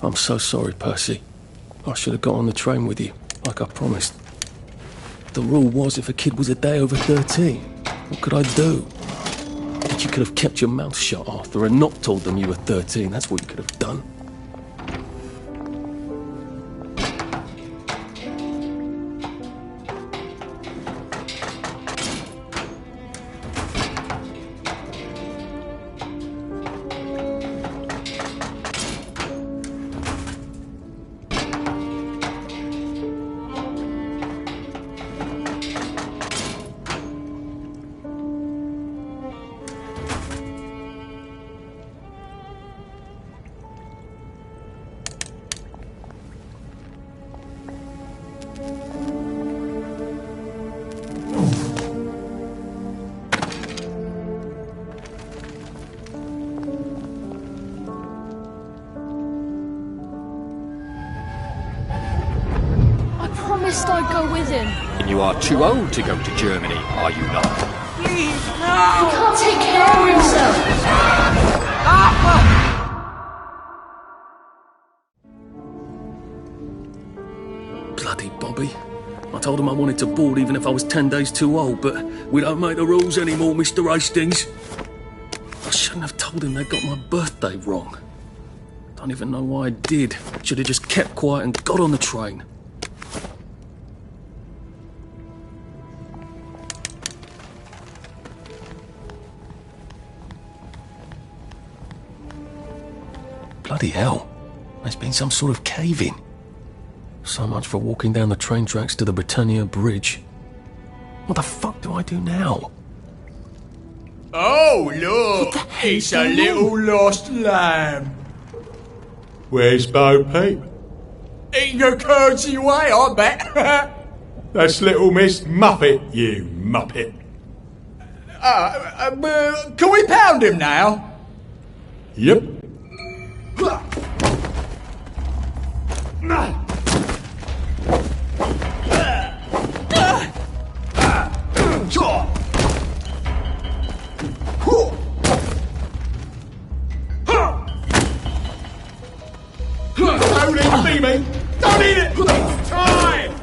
I'm so sorry, Percy. I should have got on the train with you, like I promised. The rule was if a kid was a day over 13, what could I do? But you could have kept your mouth shut, Arthur, and not told them you were 13. That's what you could have done. I'd go with him. You are too old to go to Germany, are you not? Please, no! He can't take care of himself! Bloody Bobby. I told him I wanted to board even if I was 10 days too old, but we don't make the rules anymore, Mr. Hastings. I shouldn't have told him they got my birthday wrong. Don't even know why I did. Should have just kept quiet and got on the train. Bloody hell. There's been some sort of cave-in. So much for walking down the train tracks to the Britannia Bridge. What the fuck do I do now? Oh, look! It's a little lost lamb. Where's Bo Peep? Eating a curdsy way, I bet. That's little Miss Muppet, you muppet. Can we pound him now? Yep. Don't eat me, mate! Don't eat it! It's time!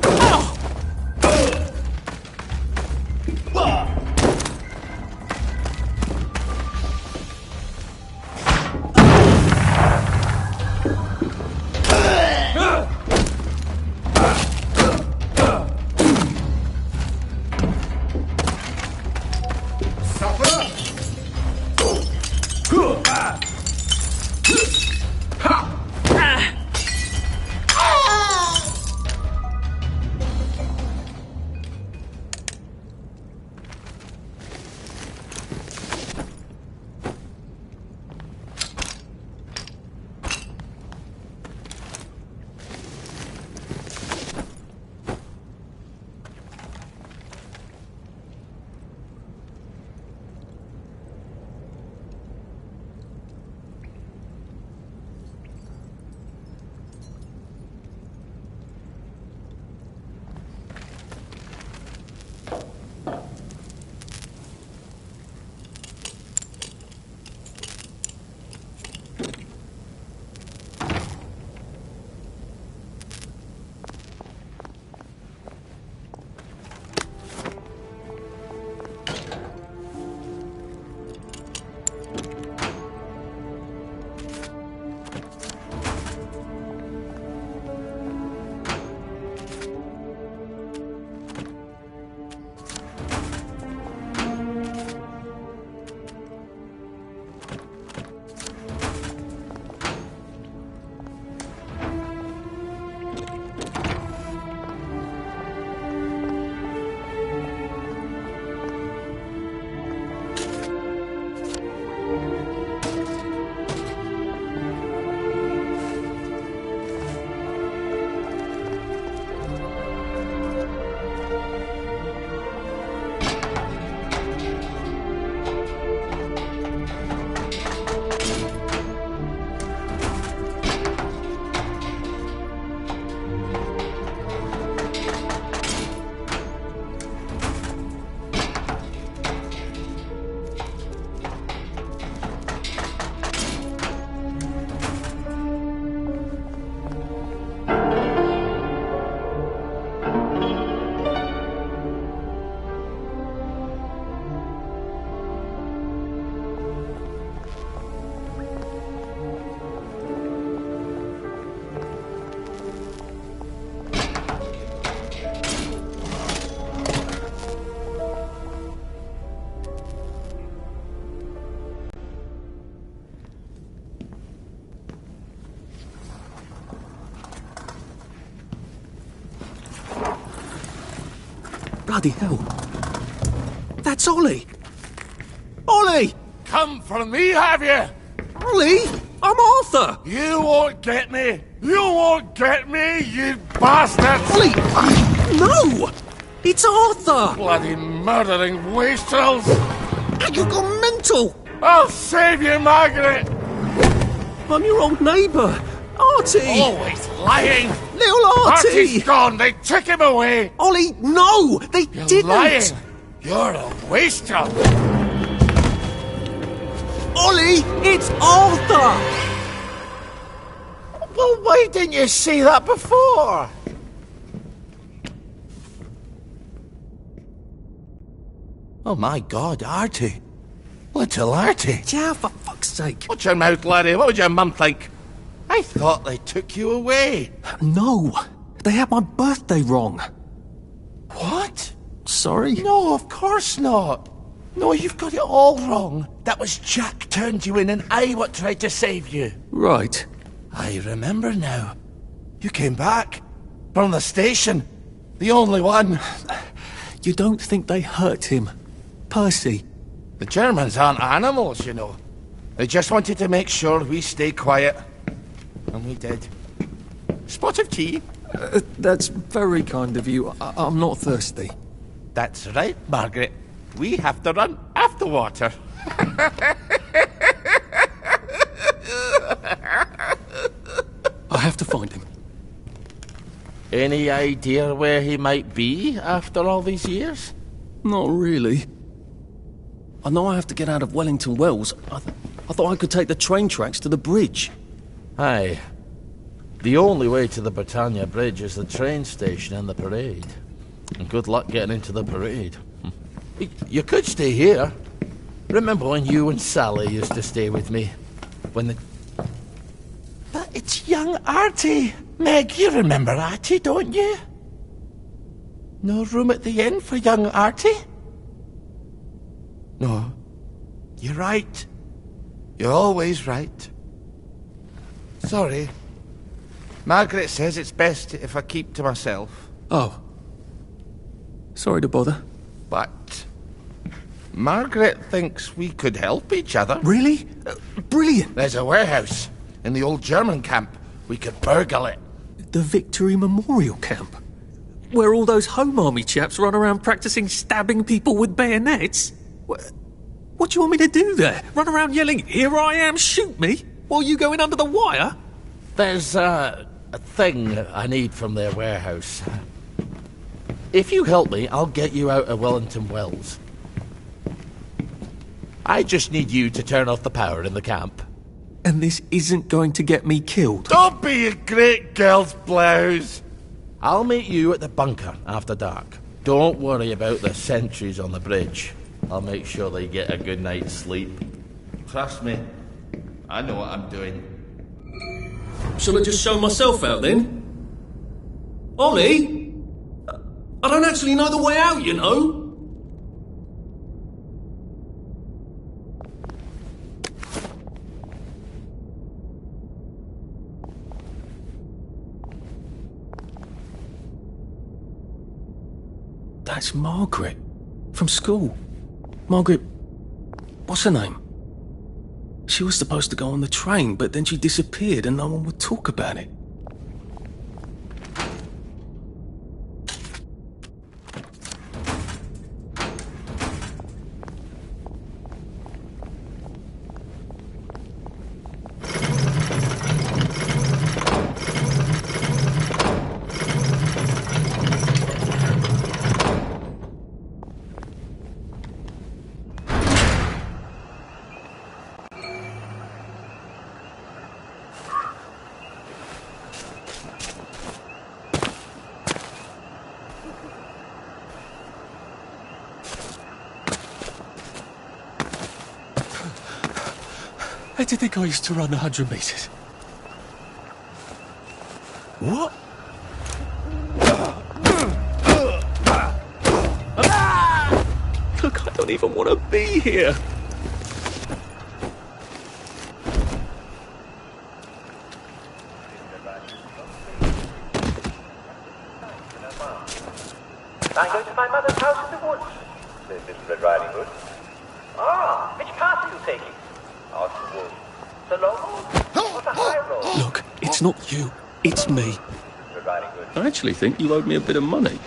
Bloody hell. That's Ollie. Ollie! Come for me, have you? Ollie! I'm Arthur! You won't get me! You won't get me, you bastard! Ollie! No! It's Arthur! Bloody murdering wastrels! You gone mental! I'll save you, Margaret! I'm your old neighbour, Artie! Always lying! Little Artie! Artie's gone, they took him away! Ollie, no! They You're didn't! lying! You're a wastrel! Ollie, it's Arthur! Well, why didn't you say that before? Oh my God, Artie. Little Artie. Yeah, for fuck's sake. Watch your mouth, laddie. What would your mum think? I thought they took you away. No, they had my birthday wrong. What? Sorry? No, of course not. No, you've got it all wrong. That was Jack turned you in and I what tried to save you. Right. I remember now. You came back. From the station. The only one. You don't think they hurt him? Percy? The Germans aren't animals, you know. They just wanted to make sure we stay quiet. And we did. Spot of tea? That's very kind of you. I'm not thirsty. That's right, Margaret. We have to run after water. I have to find him. Any idea where he might be after all these years? Not really. I know I have to get out of Wellington Wells. I thought I could take the train tracks to the bridge. Aye. The only way to the Britannia Bridge is the train station and the parade. And good luck getting into the parade. You could stay here. Remember when you and Sally used to stay with me? When the... But it's young Artie. Meg, you remember Artie, don't you? No room at the inn for young Artie? No. You're right. You're always right. Sorry. Margaret says it's best if I keep to myself. Oh. Sorry to bother. But Margaret thinks we could help each other. Really? Brilliant. There's a warehouse in the old German camp. We could burgle it. The Victory Memorial Camp? Where all those Home Army chaps run around practicing stabbing people with bayonets? What do you want me to do there? Run around yelling, "Here I am, shoot me," while you go in under the wire? There's a thing I need from their warehouse. If you help me, I'll get you out of Wellington Wells. I just need you to turn off the power in the camp. And this isn't going to get me killed? Don't be a great girl's blouse! I'll meet you at the bunker after dark. Don't worry about the sentries on the bridge. I'll make sure they get a good night's sleep. Trust me, I know what I'm doing. Shall I just show myself out then? Ollie? I don't actually know the way out, you know. That's Margaret. From school. Margaret... what's her name? She was supposed to go on the train, but then she disappeared and no one would talk about it. Where do you think I used to run 100 metres? What? Look, I don't even want to be here. I'm going to my mother's house in the woods, says Little Red Riding Hood. Ah, which path are you taking? Asked the wolf. The low road or the high road? Look, it's not you, it's me. Red Riding Hood. I actually think you owed me a bit of money.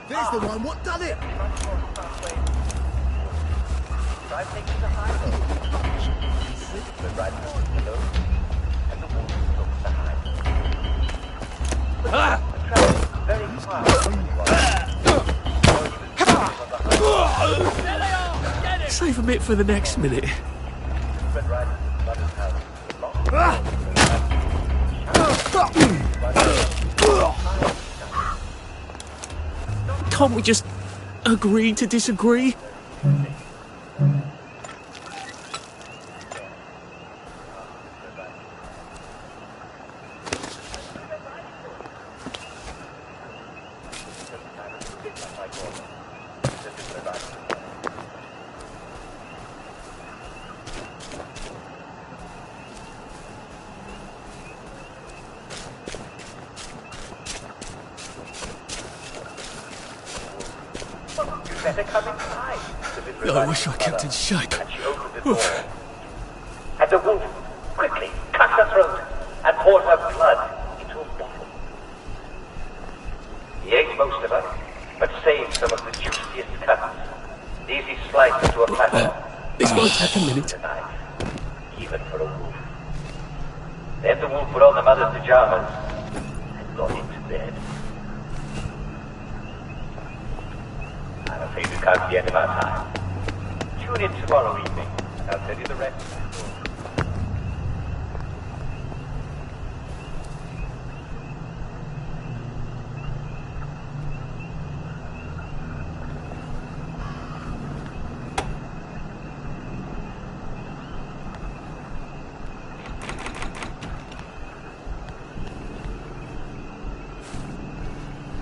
There's the one. What done it? So I'm taking the high road. Red Riding Hood is the low, and the wolf took the high road. The travel very quiet. Save a bit for the next minute. Red Riding Hood's mother's house Can't we just agree to disagree? better come inside. I wish I kept in shape. And she opened the door. And the wolf quickly cut her throat and poured her blood into a bottle. He ate most of her, but saved some of the juiciest cuts. These he sliced into a platter. This won't take a minute. Even for a wolf. Then the wolf put on the mother's pajamas and got into bed. I'm afraid we can't see the end of our time. Tune in tomorrow evening, and I'll tell you the rest.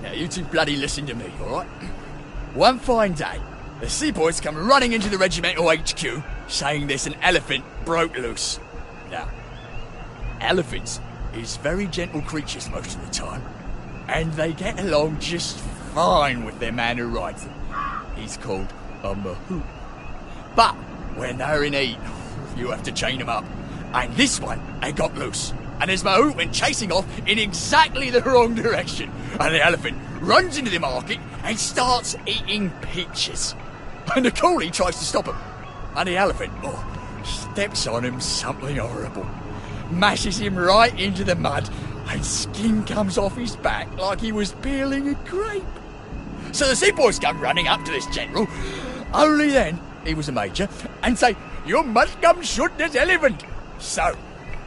Now, you two bloody listen to me, alright? One fine day, the seaboys come running into the regimental HQ, saying there's an elephant broke loose. Now, elephants is very gentle creatures most of the time, and they get along just fine with their man who rides them. He's called a mahout. But when they're in heat, you have to chain them up. And this one, they got loose. And his mahout went chasing off in exactly the wrong direction. And the elephant runs into the market and starts eating peaches. And the coolie tries to stop him. And the elephant, steps on him something horrible. Mashes him right into the mud, and skin comes off his back like he was peeling a grape. So the seaboys come running up to this general, only then he was a major, and say, "You must come shoot this elephant." So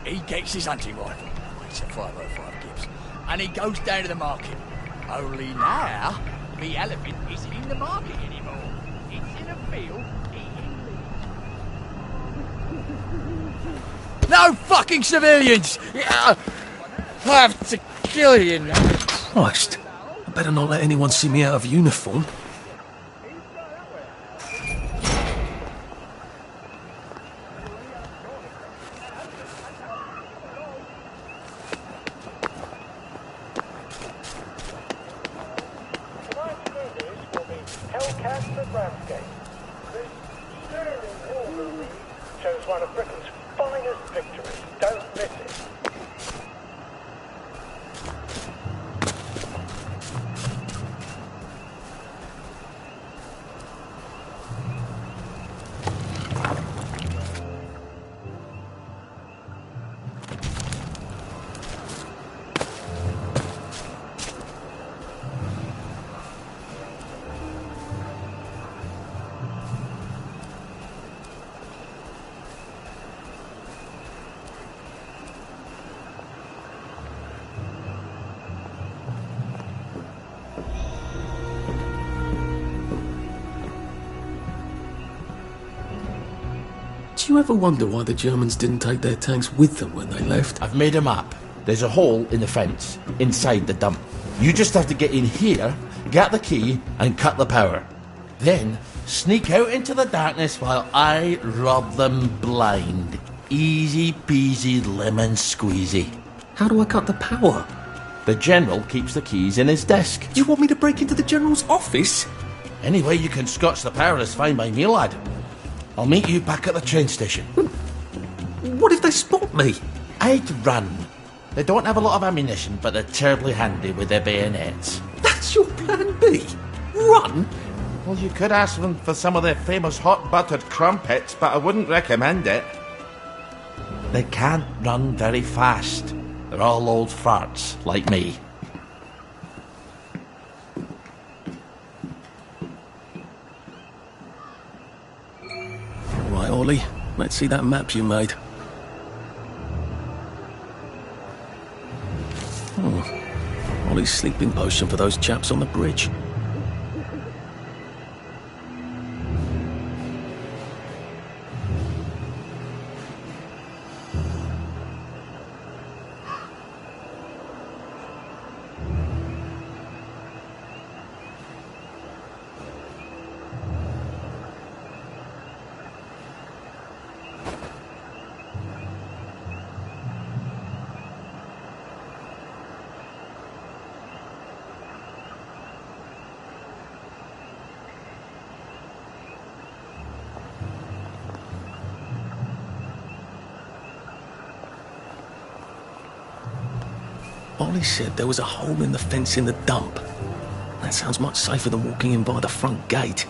he gets his hunting rifle, it's a 505 Gibbs, and he goes down to the market. Only now, the elephant isn't in the market anymore. It's in a field eating leaves. No fucking civilians! I have to kill you now. Christ, I better not let anyone see me out of uniform. Hellcats at Ramsgate. This stirring war shows one of Britain's finest victories. Don't miss it. Do you ever wonder why the Germans didn't take their tanks with them when they left? I've made a map. There's a hole in the fence, inside the dump. You just have to get in here, get the key, and cut the power. Then, sneak out into the darkness while I rob them blind. Easy peasy lemon squeezy. How do I cut the power? The General keeps the keys in his desk. You want me to break into the General's office? Any way you can scotch the power is fine by me, lad. I'll meet you back at the train station. What if they spot me? I'd run. They don't have a lot of ammunition, but they're terribly handy with their bayonets. That's your plan B? Run? Well, you could ask them for some of their famous hot buttered crumpets, but I wouldn't recommend it. They can't run very fast. They're all old farts, like me. Right, Ollie, let's see that map you made. Ollie's sleeping potion for those chaps on the bridge. Ollie said there was a hole in the fence in the dump. That sounds much safer than walking in by the front gate.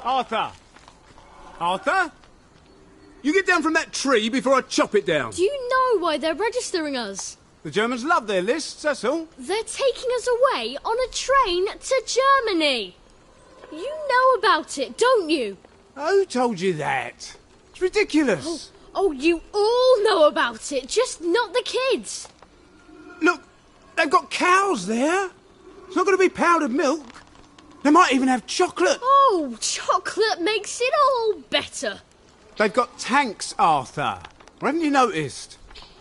Arthur! Arthur? You get down from that tree before I chop it down. Do you know why they're registering us? The Germans love their lists, that's all. They're taking us away on a train to Germany. You know about it, don't you? Who told you that? It's ridiculous. Oh, you all know about it, just not the kids. Look, they've got cows there. It's not going to be powdered milk. They might even have chocolate. Oh, chocolate makes it all better. They've got tanks, Arthur. Haven't you noticed?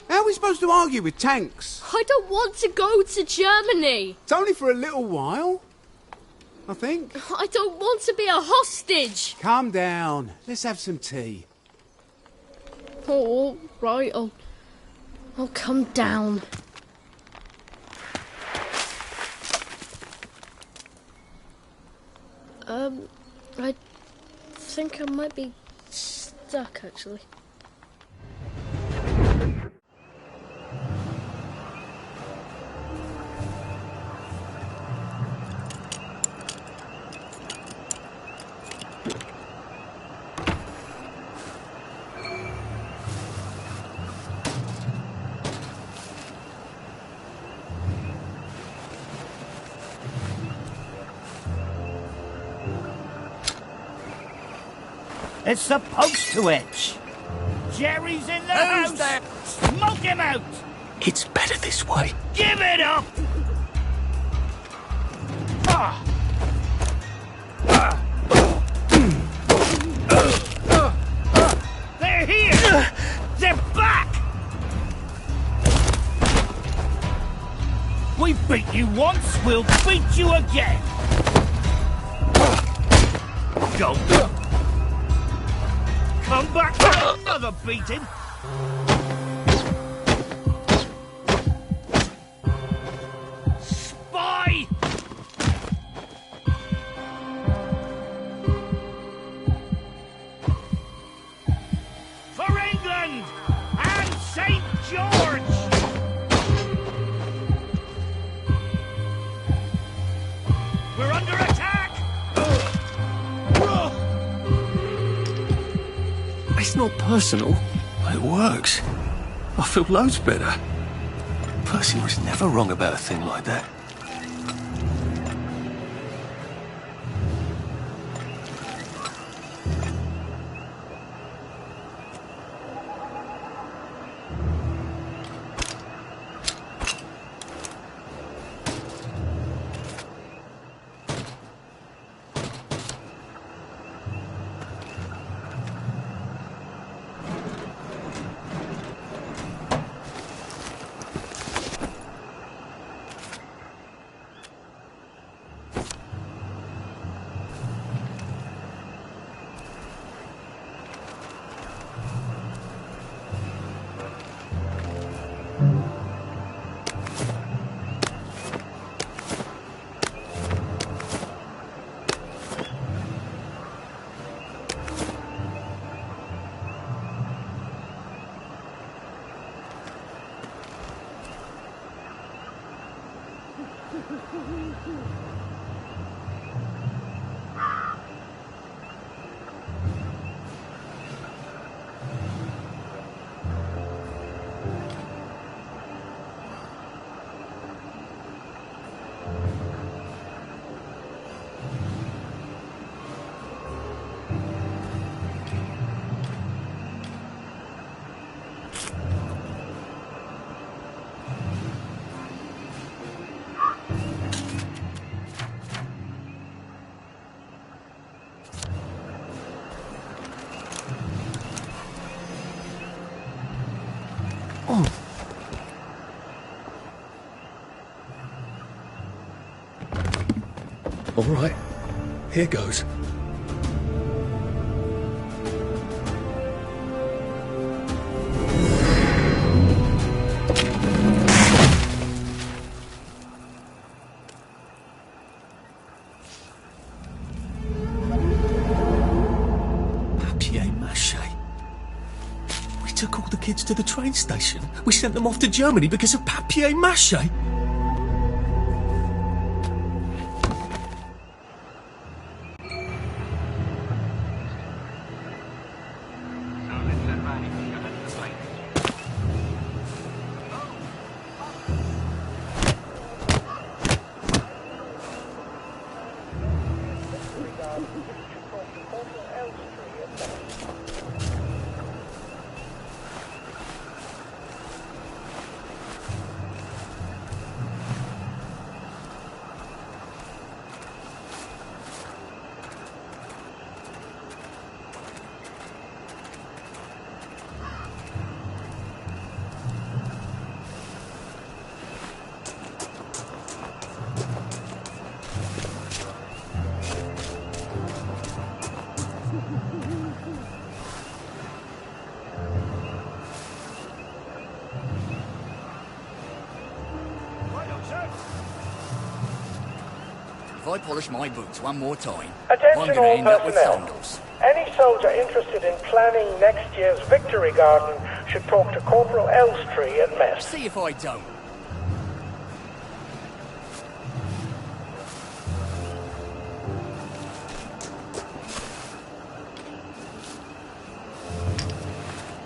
How are we supposed to argue with tanks? I don't want to go to Germany. It's only for a little while, I think. I don't want to be a hostage. Calm down. Let's have some tea. Oh, all right. I'll come down. I think I might be stuck, actually. It's supposed to itch. Jerry's in the house. There? Smoke him out. It's better this way. Give it up. They're here. They're back. We beat you once. We'll beat you again. Go. Come back for another beating! Spy! For England and St. George! We're under attack! It's not personal. It works. I feel loads better. Percy was never wrong about a thing like that. All right, here goes. Papier-mâché. We took all the kids to the train station. We sent them off to Germany because of papier-mâché. If I polish my boots one more time, Attention I'm going to all end up with personnel. sandals. Any soldier interested in planning next year's Victory Garden should talk to Corporal Elstree at mess. See if I don't.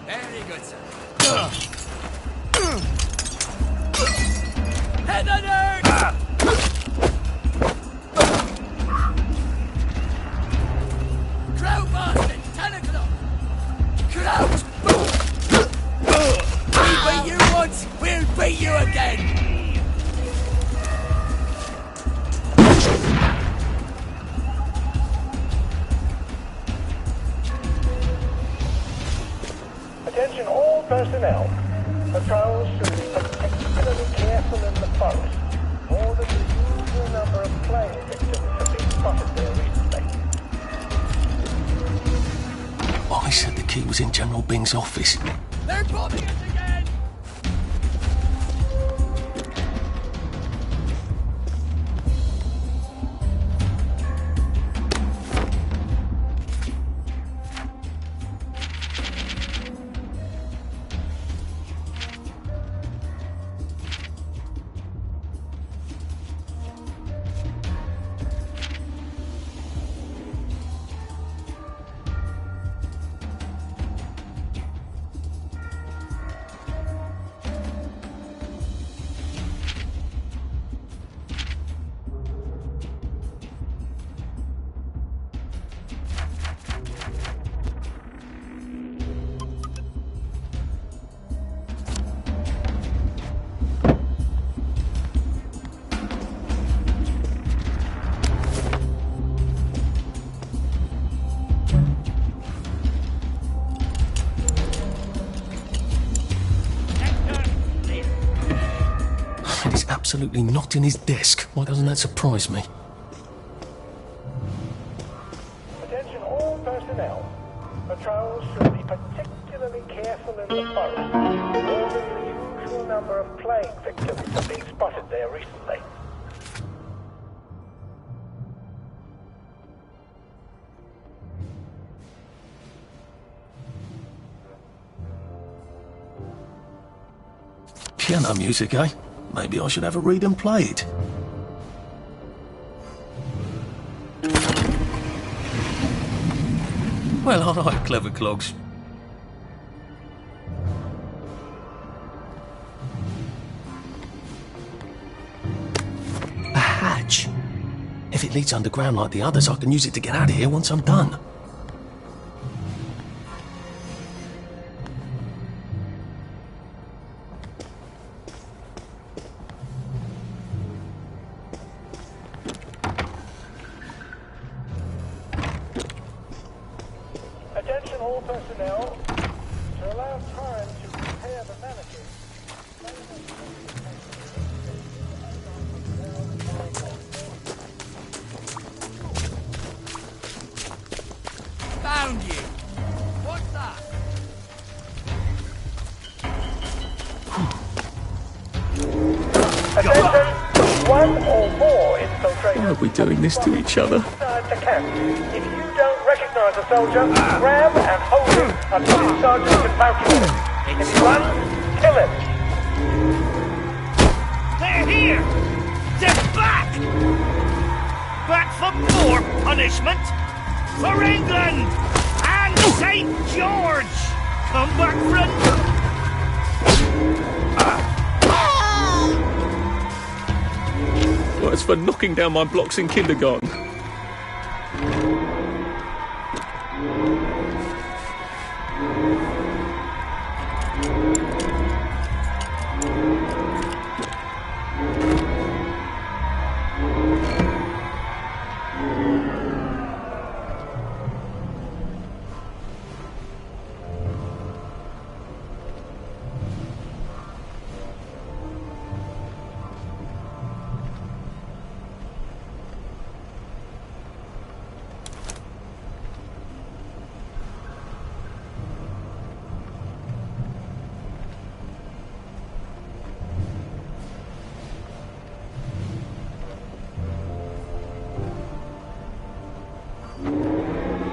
Very good, sir. Head under! Crow bastard! 10 o'clock! Crouch! We beat you once, we'll beat you again! Attention all personnel. Patrols should be particularly careful in the forest. More than the usual number of plane victims have been spotted there recently. I said the key was in General Bing's office. They're bombing us again! It's absolutely not in his desk. Why doesn't that surprise me? Attention all personnel. Patrols should be particularly careful in the forest. More than the usual number of plague victims have been spotted there recently. Piano music, eh? Maybe I should have a read and play it. Well, all right, clever clogs. A hatch. If it leads underground like the others, I can use it to get out of here once I'm done. Attention all personnel. To allow time to prepare the mannequin. Found you! What's that? Attention! One or more infiltrators. Why are we doing this to each other? Inside the camp. If you don't recognize a soldier, grab and hold him until his sergeant can vouch for him. If he runs, kill him. They're here! They're back! Back for more punishment! For England! And St. George! Come back, friend! Well, it's for knocking down my blocks in kindergarten.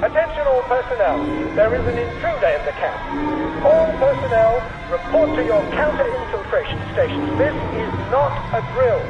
Attention all personnel. There is an intruder in the camp. All personnel, report to your counter-infiltration stations. This is not a drill.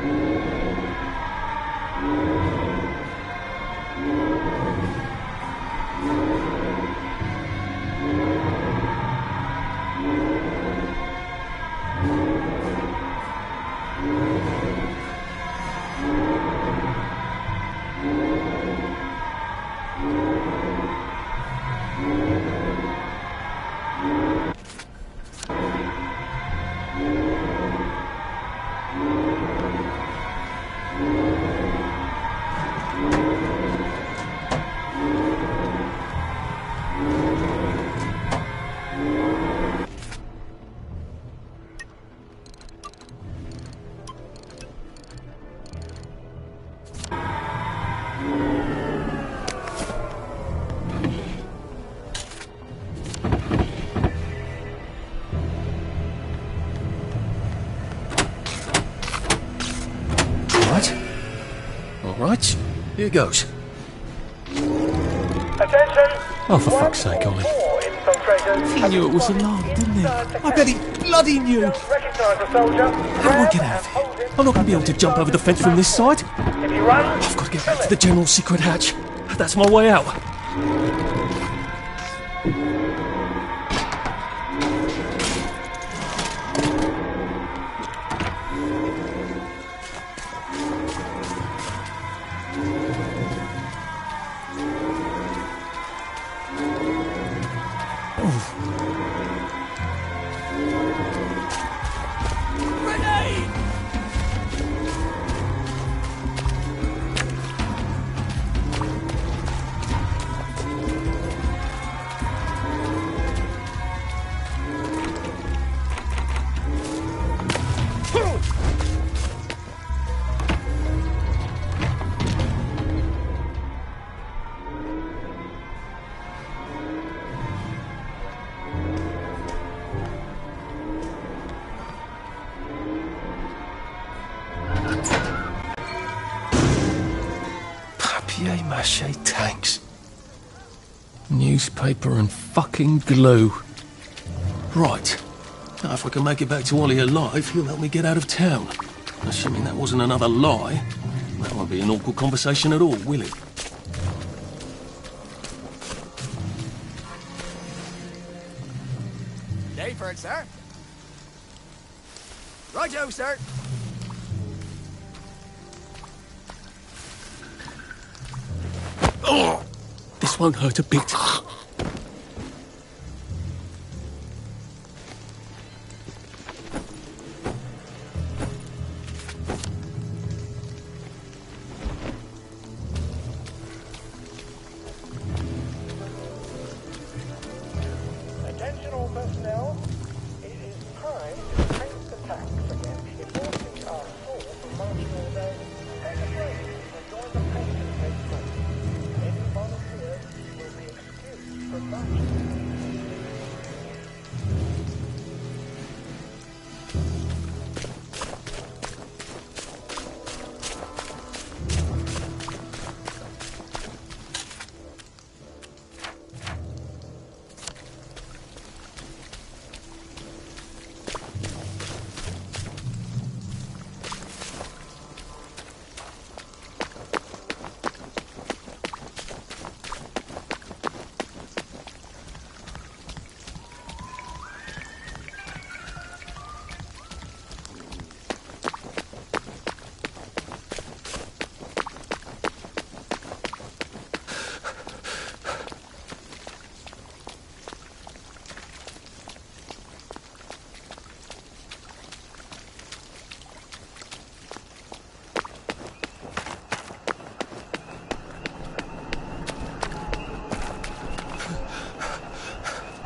Right, here goes. Attention! Oh, for fuck's sake, Ollie. He knew it was a lie, didn't he? I bet he bloody knew. Recognize a soldier. How do I get out of here? I'm not going to be able to jump over the fence from this side. If you run, I've got to get back to the general secret hatch. That's my way out. Papier-mâché tanks. Newspaper and fucking glue. Right. Now, if I can make it back to Ollie alive, he'll help me get out of town. Assuming that wasn't another lie, that won't be an awkward conversation at all, will it? Redford, sir. Righto, sir. Oh, this won't hurt a bit. Attention all personnel. It is time to take the tax again. If forces are full from marching all day, take a break and join the paint that takes place. Any volunteers will be excused from marching.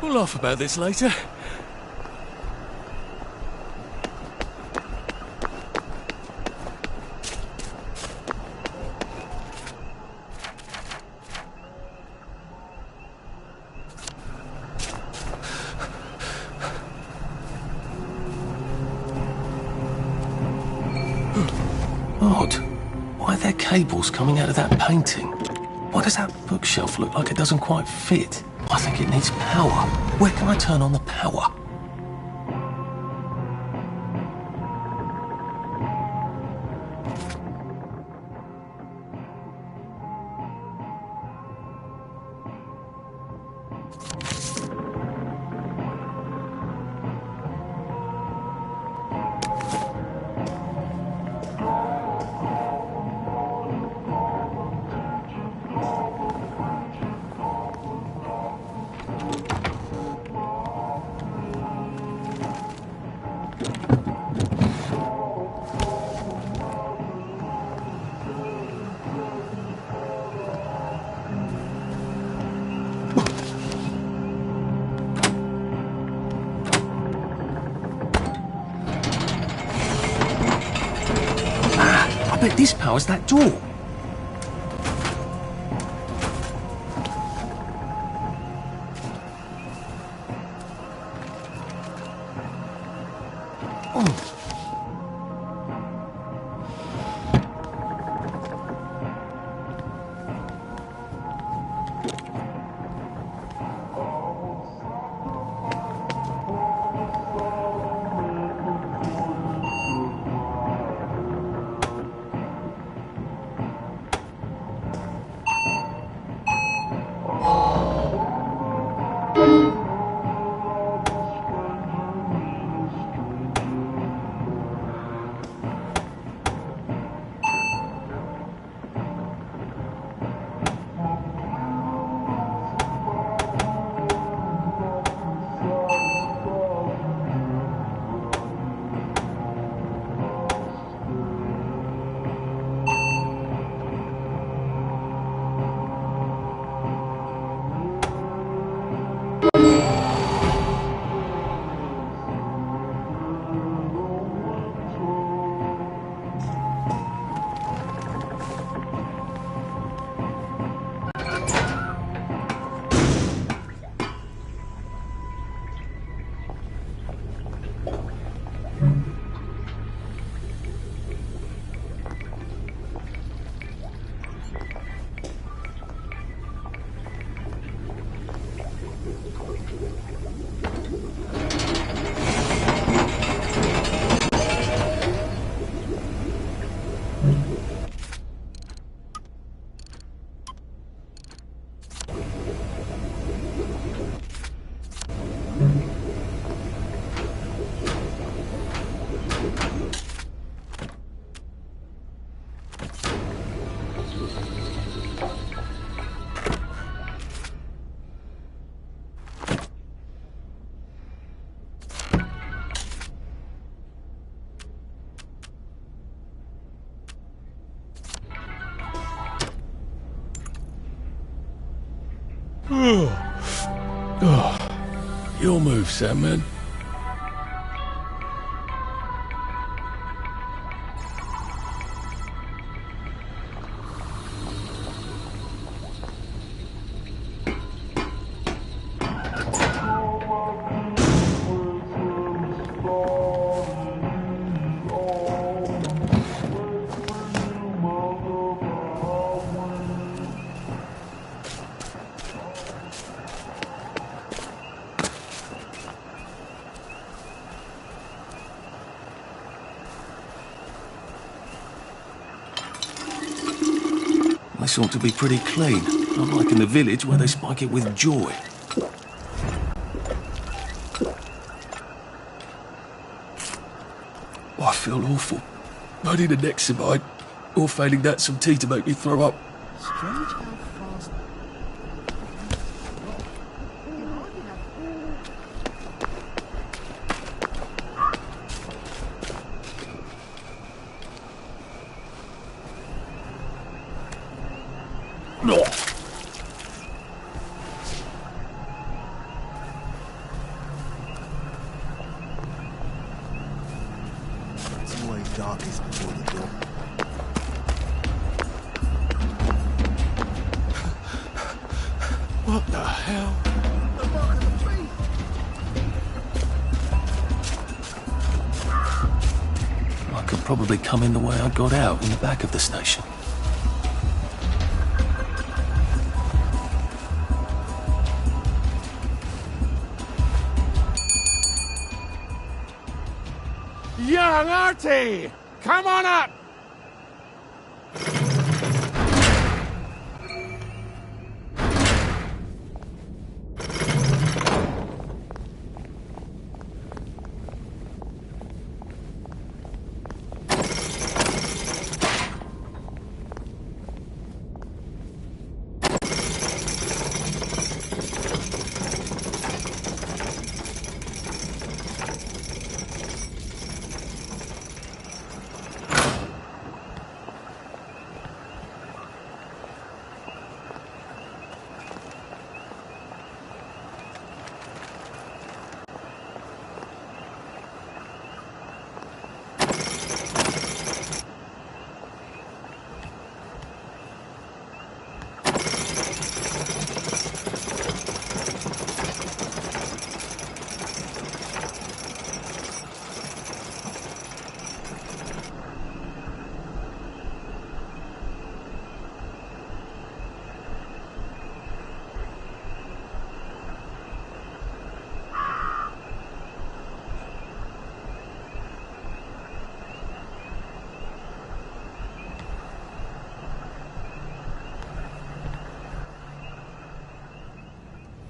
We'll laugh about this later. Odd. Why are there cables coming out of that painting? Why does that bookshelf look like it doesn't quite fit? I think it needs power. Where can I turn on the power? I bet this powers that door. Your move, Sandman. This ought to be pretty clean, unlike in the village where they spike it with joy. Oh, I feel awful. I need a Nexamide, or failing that, some tea to make me throw up. Strange how fast... No. It's always darkest before the dawn. What the hell? The mark of the tree! I could probably come in the way I got out, in the back of the station. Young Artie! Come on up!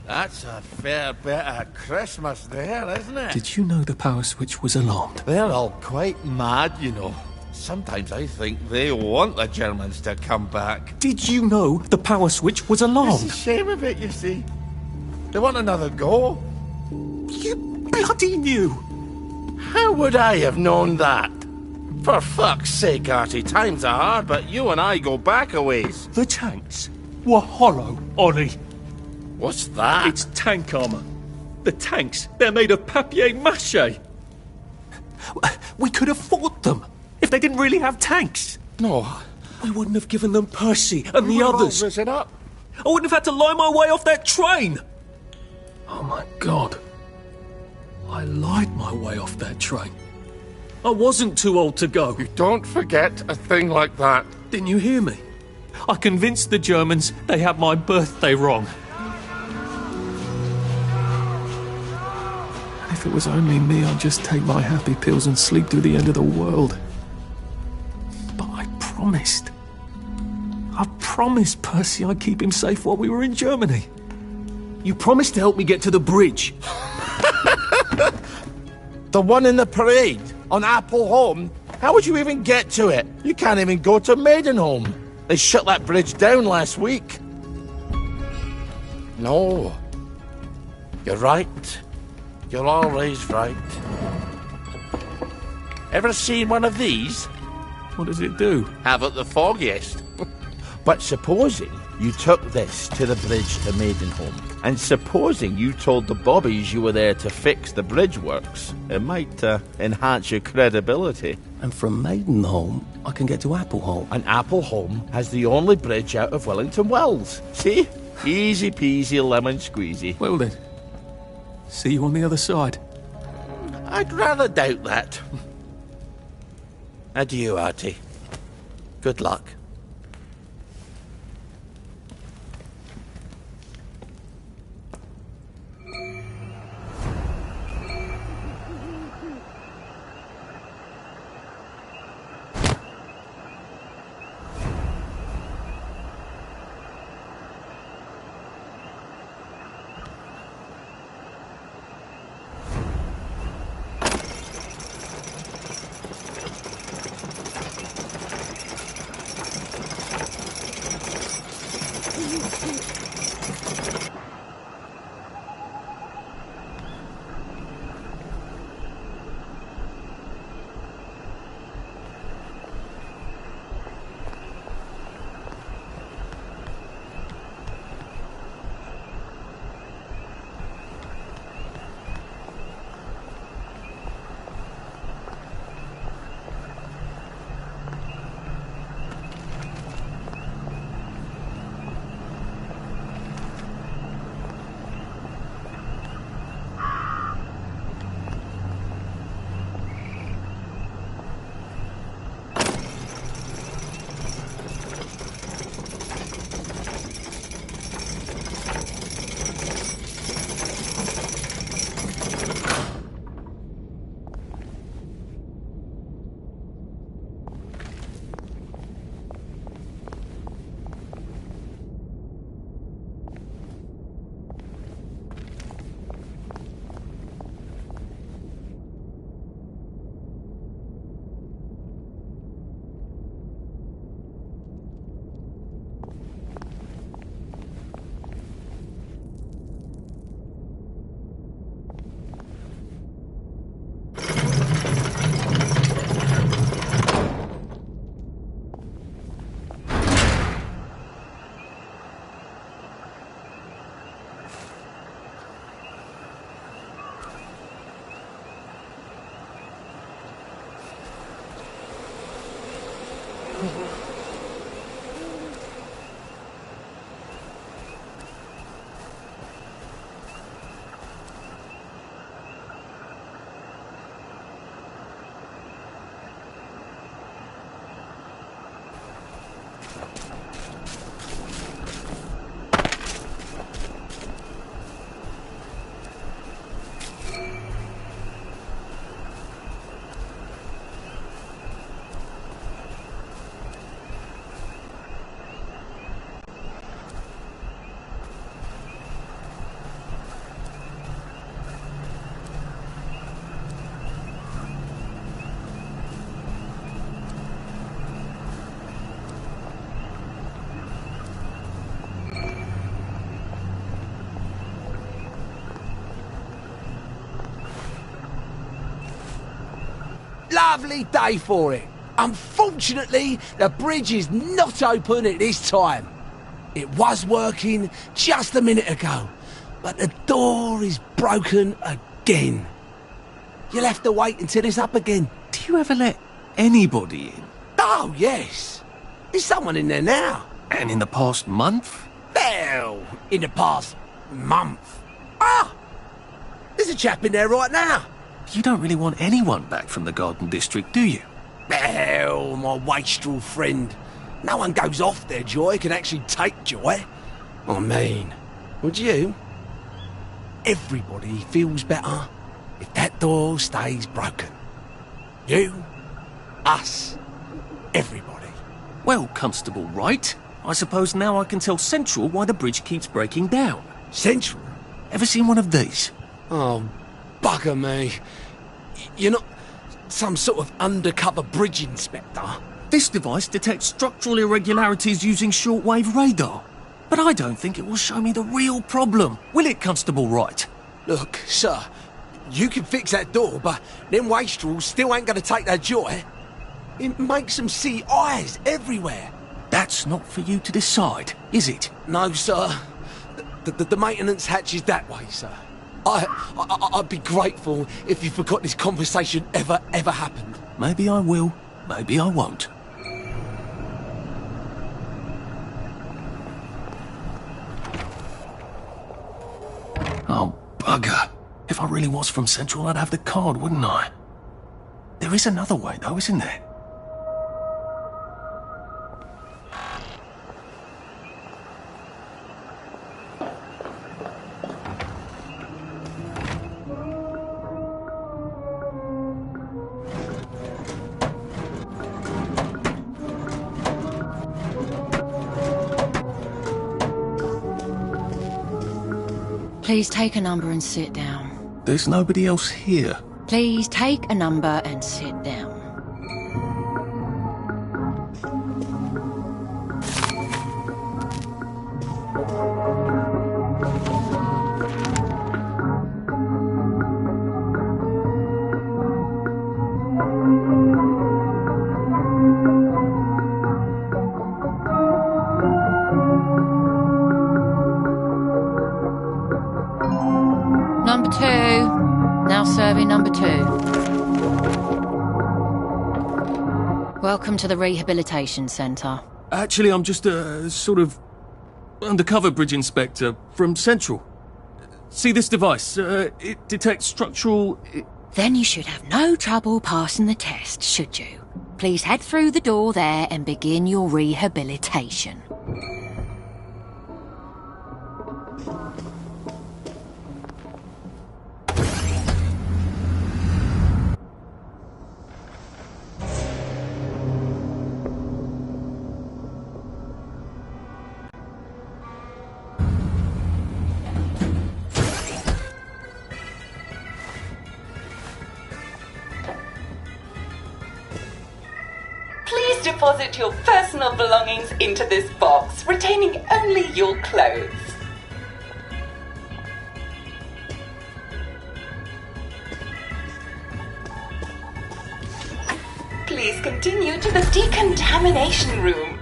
That's a fair bit of Christmas there, isn't it? Did you know the power switch was alarmed? They're all quite mad, you know. Sometimes I think they want the Germans to come back. Did you know the power switch was alarmed? It's a shame of it, you see. They want another go. You bloody knew! How would I have known that? For fuck's sake, Artie, times are hard, but you and I go back a ways. The tanks were hollow, Ollie. What's that? It's tank armor. The tanks, they're made of papier-mâché. We could have fought them if they didn't really have tanks. No. I wouldn't have given them Percy and the others. Risen up. I wouldn't have had to lie my way off that train. Oh my God. I lied my way off that train. I wasn't too old to go. You don't forget a thing like that. Didn't you hear me? I convinced the Germans they had my birthday wrong. If it was only me, I'd just take my happy pills and sleep through the end of the world. But I promised. I promised Percy I'd keep him safe while we were in Germany. You promised to help me get to the bridge. The one in the parade on Apple Home? How would you even get to it? You can't even go to Maidenholm. They shut that bridge down last week. No. You're right. You're always right. Ever seen one of these? What does it do? Haven't the foggiest. But supposing you took this to the bridge to Maidenholm, and supposing you told the bobbies you were there to fix the bridge works, it might enhance your credibility. And from Maidenholm, I can get to Appleholm. And Appleholm has the only bridge out of Wellington Wells. See? Easy peasy lemon squeezy. Well then, see you on the other side. I'd rather doubt that. Adieu, Artie. Good luck. Lovely day for it. Unfortunately, the bridge is not open at this time. It was working just a minute ago, but the door is broken again. You'll have to wait until it's up again. Do you ever let anybody in? Oh, yes. There's someone in there now. And in the past month? Well, in the past month. Ah! There's a chap in there right now. You don't really want anyone back from the Garden District, do you? Well, my wastrel friend. No one goes off their joy can actually take joy. I mean, would you? Everybody feels better if that door stays broken. You, us, everybody. Well, Constable Wright, I suppose now I can tell Central why the bridge keeps breaking down. Central? Ever seen one of these? Oh, bugger me. You're not some sort of undercover bridge inspector? This device detects structural irregularities using shortwave radar. But I don't think it will show me the real problem. Will it, Constable Wright? Look, sir, you can fix that door, but them wastrels still ain't gonna take their joy. It makes them see eyes everywhere. That's not for you to decide, is it? No, sir. The maintenance hatch is that way, sir. I'd be grateful if you forgot this conversation ever happened. Maybe I will, maybe I won't. Oh, bugger. If I really was from Central, I'd have the card, wouldn't I? There is another way, though, isn't there? Please take a number and sit down. There's nobody else here. Please take a number and sit down. Number 2. Now serving number 2. Welcome to the Rehabilitation Centre. Actually, I'm just a sort of undercover bridge inspector from Central. See this device? It detects structural... Then you should have no trouble passing the test, should you? Please head through the door there and begin your rehabilitation. Please deposit your personal belongings into this box, retaining only your clothes. Please continue to the decontamination room.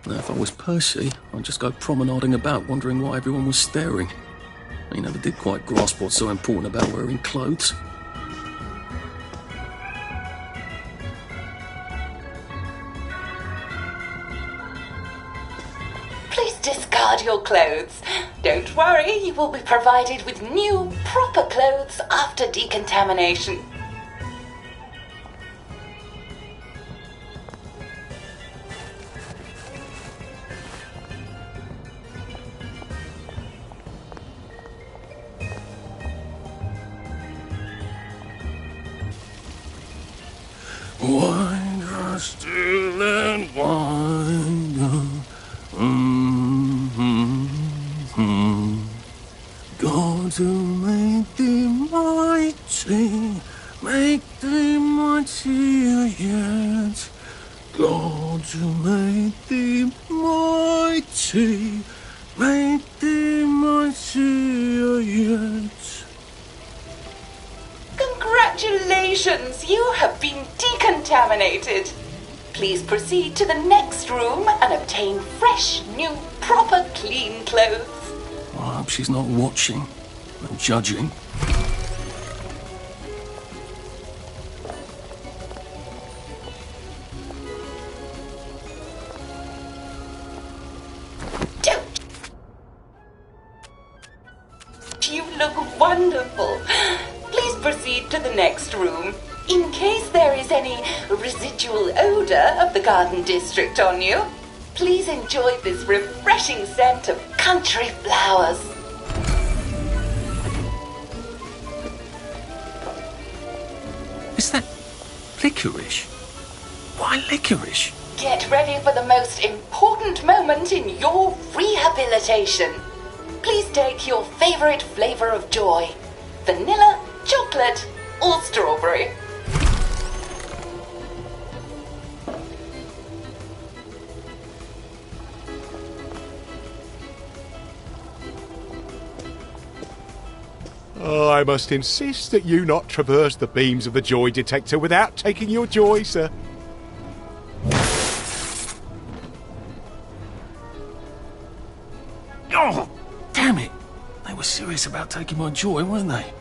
Now, if I was Percy, I'd just go promenading about, wondering why everyone was staring. He never did quite grasp what's so important about wearing clothes. Please discard your clothes. Don't worry, you will be provided with new, proper clothes after decontamination. Wine got still and wine God to make thee mighty, make thee mightier yet. God to make thee mighty, make thee mightier yet. Congratulations, you have been decontaminated. Please proceed to the next room and obtain fresh, new, proper, clean clothes. I hope she's not watching and judging. You look wonderful. Please proceed to the next room. In case there is any residual odor of the Garden District on you, please enjoy this refreshing scent of country flowers. Is that licorice? Why licorice? Get ready for the most important moment in your rehabilitation. Please take your favorite flavor of joy. vanilla, chocolate, or strawberry. I must insist that you not traverse the beams of the joy detector without taking your joy, sir. Oh, damn it! They were serious about taking my joy, weren't they?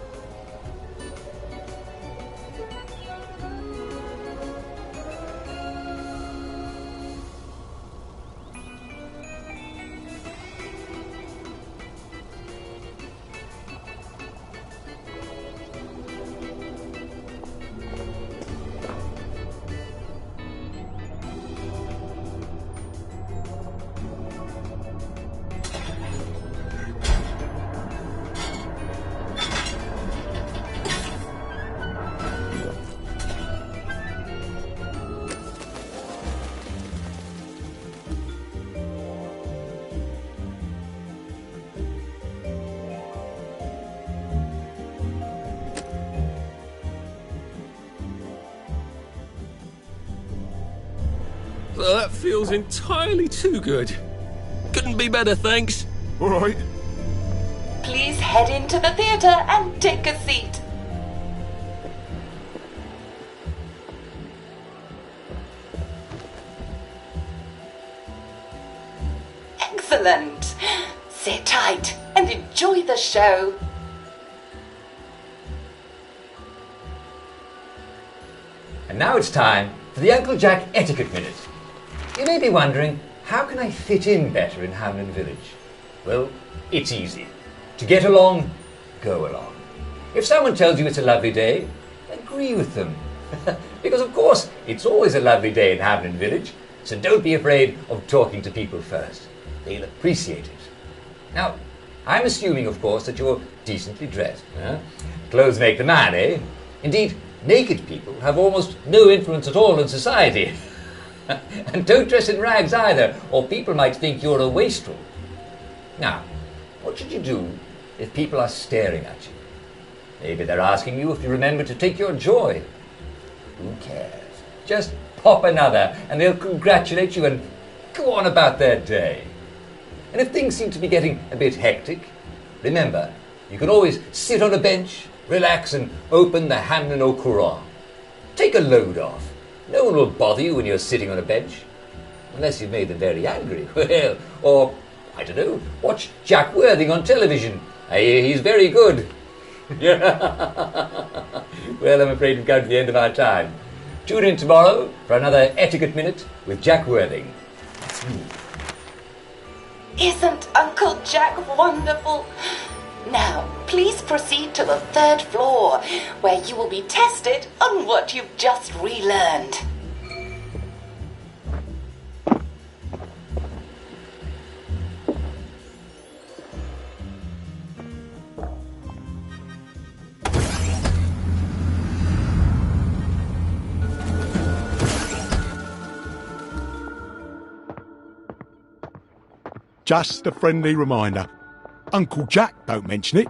Well, that feels entirely too good. Couldn't be better, thanks. All right. Please head into the theatre and take a seat. Excellent. Sit tight and enjoy the show. And now it's time for the Uncle Jack Etiquette Minute. You may be wondering, how can I fit in better in Hamlin Village? Well, it's easy. To get along, go along. If someone tells you it's a lovely day, agree with them. Because of course, it's always a lovely day in Hamlin Village, so don't be afraid of talking to people first. They'll appreciate it. Now, I'm assuming, of course, that you're decently dressed. Clothes make the man, eh? Indeed, naked people have almost no influence at all in society. And don't dress in rags either, or people might think you're a wastrel. Now, what should you do if people are staring at you? Maybe they're asking you if you remember to take your joy. Who cares? Just pop another, and they'll congratulate you and go on about their day. And if things seem to be getting a bit hectic, remember, you can always sit on a bench, relax and open the Hamlin au Courant. Take a load off. No one will bother you when you're sitting on a bench. Unless you've made them very angry. Well, or, I don't know, watch Jack Worthing on television. I hear he's very good. Well, I'm afraid we've come to the end of our time. Tune in tomorrow for another Etiquette Minute with Jack Worthing. That's me. Isn't Uncle Jack wonderful? Now, please proceed to the 3rd floor, where you will be tested on what you've just relearned. Just a friendly reminder. Uncle Jack don't mention it,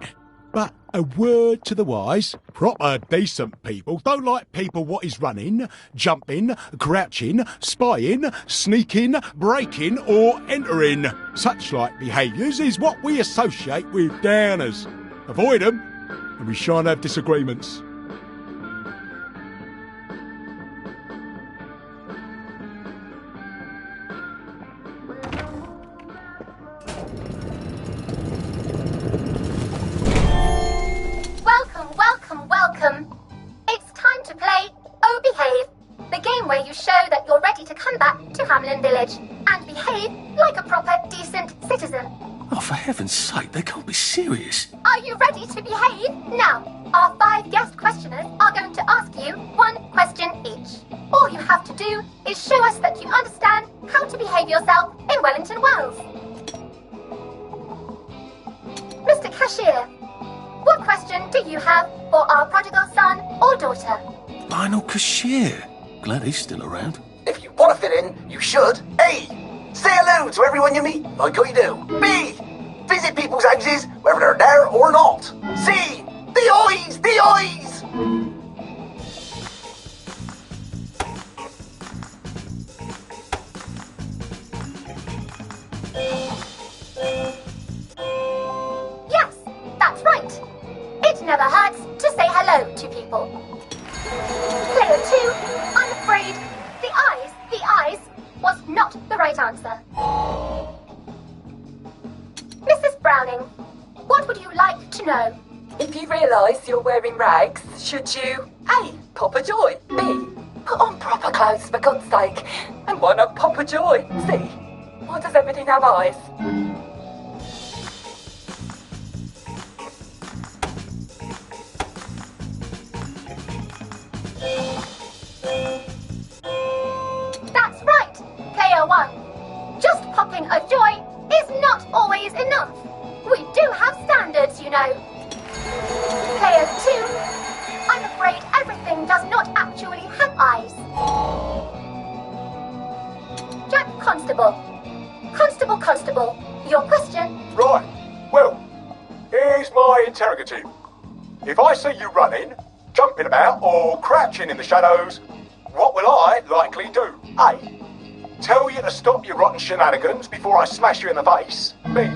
but a word to the wise, proper decent people don't like people what is running, jumping, crouching, spying, sneaking, breaking or entering. Such like behaviours is what we associate with downers. Avoid them and we shan't have disagreements. Welcome. It's time to play Oh Behave, the game where you show that you're ready to come back to Hamlin Village and behave like a proper, decent citizen. Oh, for heaven's sake, they can't be serious. Are you ready to behave? Now, our 5 guest questioners are going to ask you 1 question each. All you have to do is show us that you understand how to behave yourself in Wellington Wells. Mr. Cashier, what question do you have for our prodigal son or daughter? Lionel Cashier. Glad he's still around. If you want to fit in, you should. A. Say hello to everyone you meet, like I do. B. Visit people's houses, whether they're there or not. C. Be The eyes! The eyes! Yes, that's right. It never hurts to say hello to people. Player 2, I'm afraid the eyes was not the right answer. Mrs. Browning, what would you like to know? If you realise you're wearing rags, should you A. Pop a joy, B. Put on proper clothes for God's sake, and why not pop a joy, C. Why does everything have eyes? That's right, Player 1. Just popping a joy is not always enough. We do have standards, you know. Player 2, I'm afraid everything does not actually have eyes. Jack Constable. Constable, your question? Right. Well, here's my interrogative. If I see you running, jumping about, or crouching in the shadows, what will I likely do? A. Tell you to stop your rotten shenanigans before I smash you in the face. B.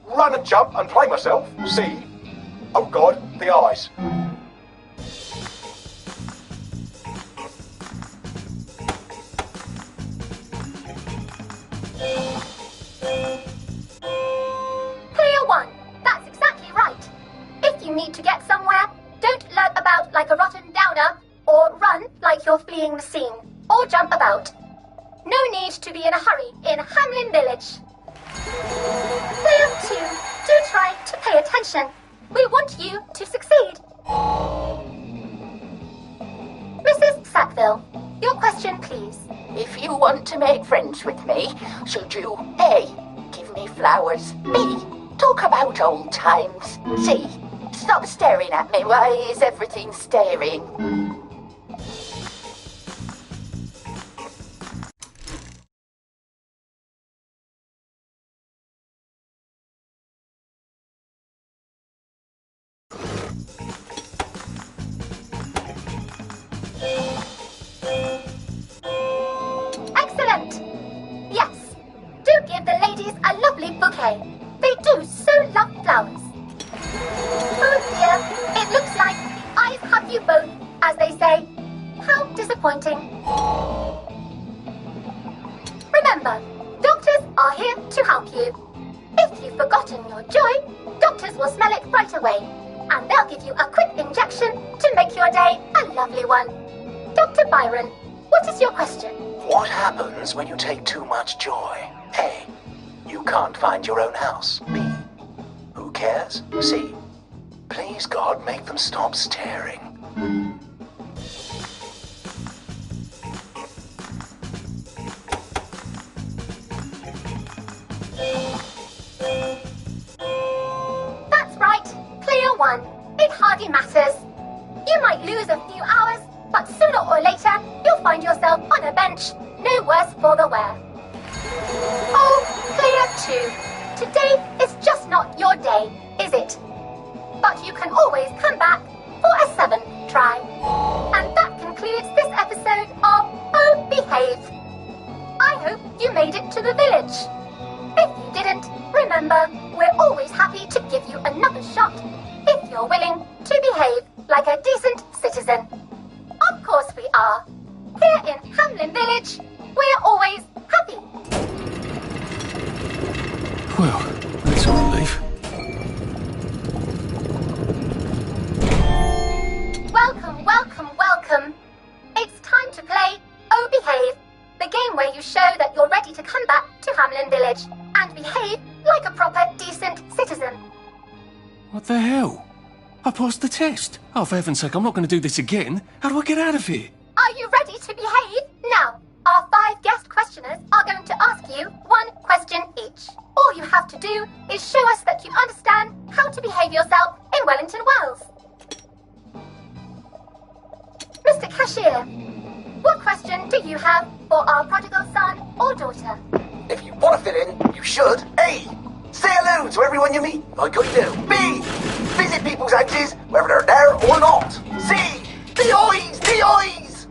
Run and jump and play myself. C. Oh God, the eyes. Player 1, that's exactly right. If you need to get somewhere, don't lurk about like a rotten downer, or run like you're fleeing the scene, or jump about. No need to be in a hurry in Hamlin Village. Player 2, do try to pay attention. We want you to succeed. Mrs. Sackville, your question, please. If you want to make friends with me, should you A. Give me flowers, B. Talk about old times, C. Stop staring at me, why is everything staring? Excellent! Yes, do give the ladies a lovely bouquet. They do so love flowers. Oh dear, it looks like the eyes have you both, as they say. How disappointing. Remember, doctors are here to help you. If you've forgotten your joy, doctors will smell it right away, and they'll give you a quick injection to make your day a lovely one. Dr. Byron, what is your question? What happens when you take too much joy? A. You can't find your own house. B. Who cares? C. Please God, make them stop staring. That's right, Player 1. It hardly matters. You might lose a few hours, but sooner or later, you'll find yourself on a bench, no worse for the wear. Oh, Player 2, today is just not your day, is it? But you can always come back for a 7th try. And that concludes this episode of Oh Behave. I hope you made it to the village. If you didn't, remember, we're always happy to give you another shot if you're willing to behave like a decent citizen. Of course we are. Here in Hamlin Village, we're always happy. Well, that's a relief. Welcome. It's time to play Oh Behave, the game where you show that you're ready to come back to Hamlin Village and behave like a proper, decent citizen. What the hell? I passed the test. Oh, for heaven's sake, I'm not going to do this again. How do I get out of here? Are you ready to behave? Now, our 5 guest questioners are going to ask you 1 question each. All you have to do is show us that you understand how to behave yourself in Wellington Wells. Mr. Cashier, what question do you have for our prodigal son or daughter? If you want to fit in, you should. A. Say hello to everyone you meet, like you do. B. visit people's houses, whether they're there or not. See? The eyes! The eyes!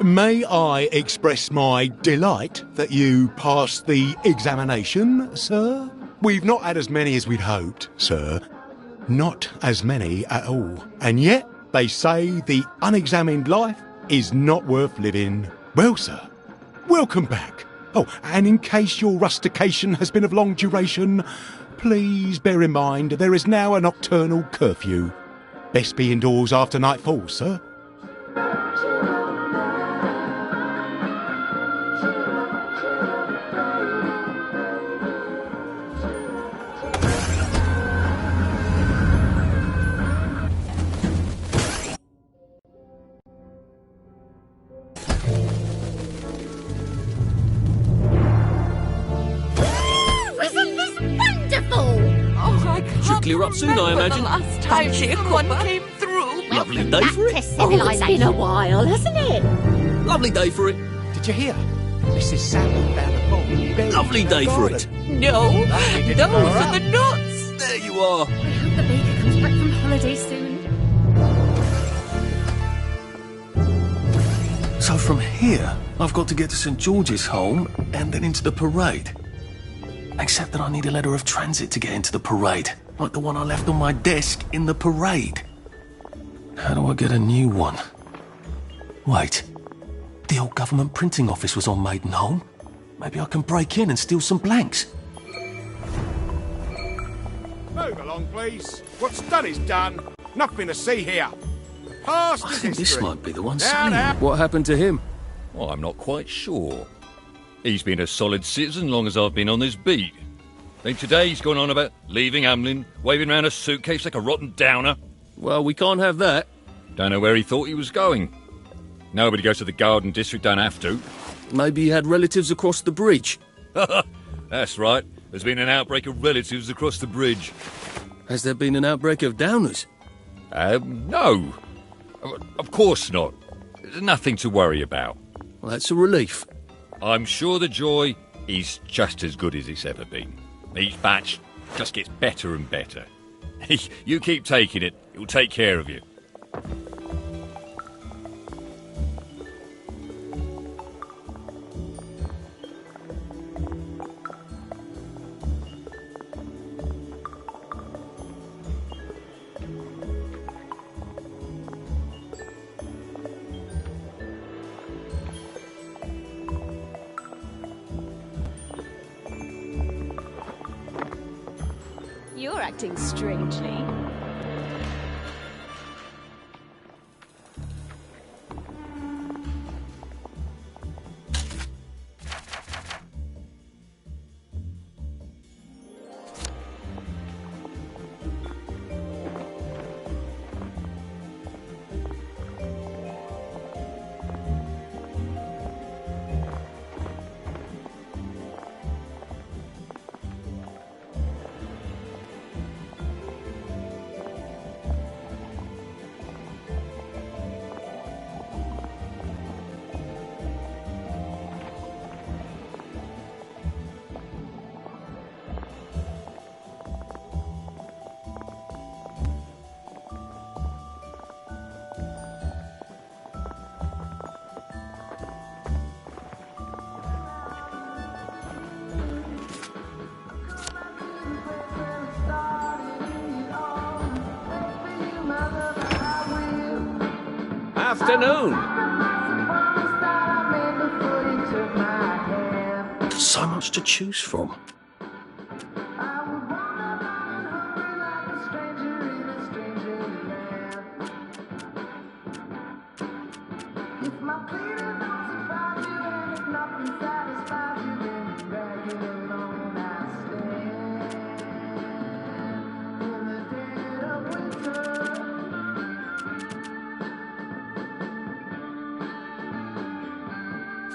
May I express my delight that you passed the examination, sir? We've not had as many as we'd hoped, sir. Not as many at all. And yet, they say the unexamined life is not worth living. Well, sir, welcome back. Oh, and in case your rustication has been of long duration, please bear in mind there is now a nocturnal curfew. Best be indoors after nightfall, sir. Isn't this wonderful? Oh, I Should clear up soon, I imagine. last time one came through. Lovely day for it. Oh, it's been a while, hasn't it? Lovely day for it. Did you hear? Mrs. Sample found a bomb buried Lovely in the day for garden. it. No, those are the nuts. There you are. I hope the baker comes back from holiday soon. So from here, I've got to get to St. George's home and then into the parade. Except that I need a letter of transit to get into the parade, like the one I left on my desk in the parade. How do I get a new one? Wait, the old government printing office was on Maidenholm. Maybe I can break in and steal some blanks. Move along, please. What's done is done. Nothing to see here. Past I is think this history. might be the one. Now, Salim. now. What happened to him? Well, I'm not quite sure. He's been a solid citizen long as I've been on this beat. Then today he's gone on about leaving Hamlin, waving around a suitcase like a rotten downer. Well, we can't have that. Don't know where he thought he was going. Nobody goes to the Garden District, don't have to. Maybe he had relatives across the bridge. That's right. There's been an outbreak of relatives across the bridge. Has there been an outbreak of downers? No. Of course not. There's nothing to worry about. Well, that's a relief. I'm sure the Joy is just as good as it's ever been. Each batch just gets better and better. You keep taking it, it'll take care of you. You're acting strangely. Afternoon. So much to choose from.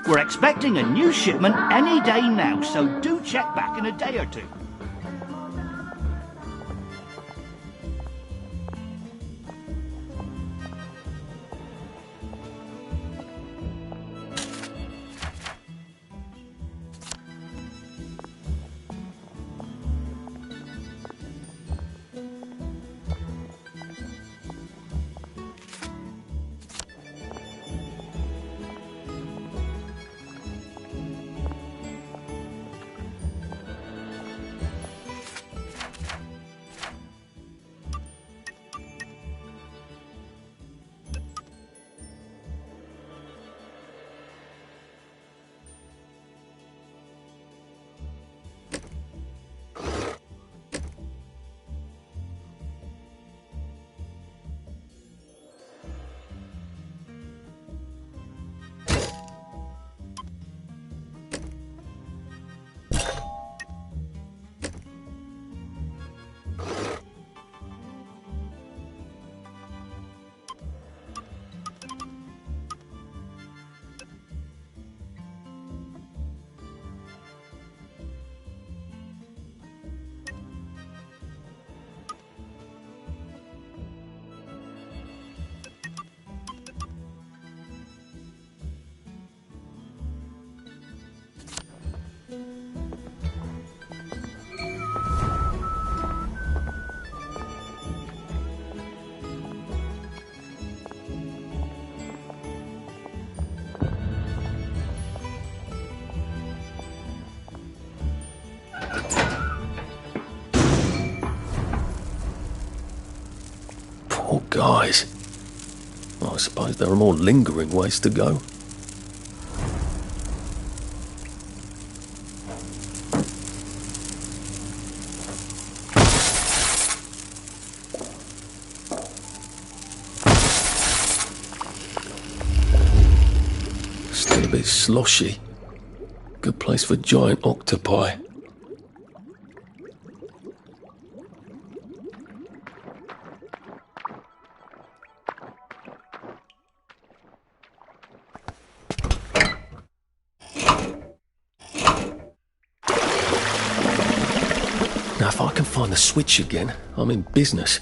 We're expecting a new shipment any day now, so do check back in a day or two. Poor guys. I suppose there are more lingering ways to go. Still a bit sloshy. Good place for giant octopi. Now, if I can find the switch again, I'm in business.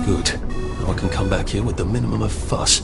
Good. Now I can come back here with the minimum of fuss.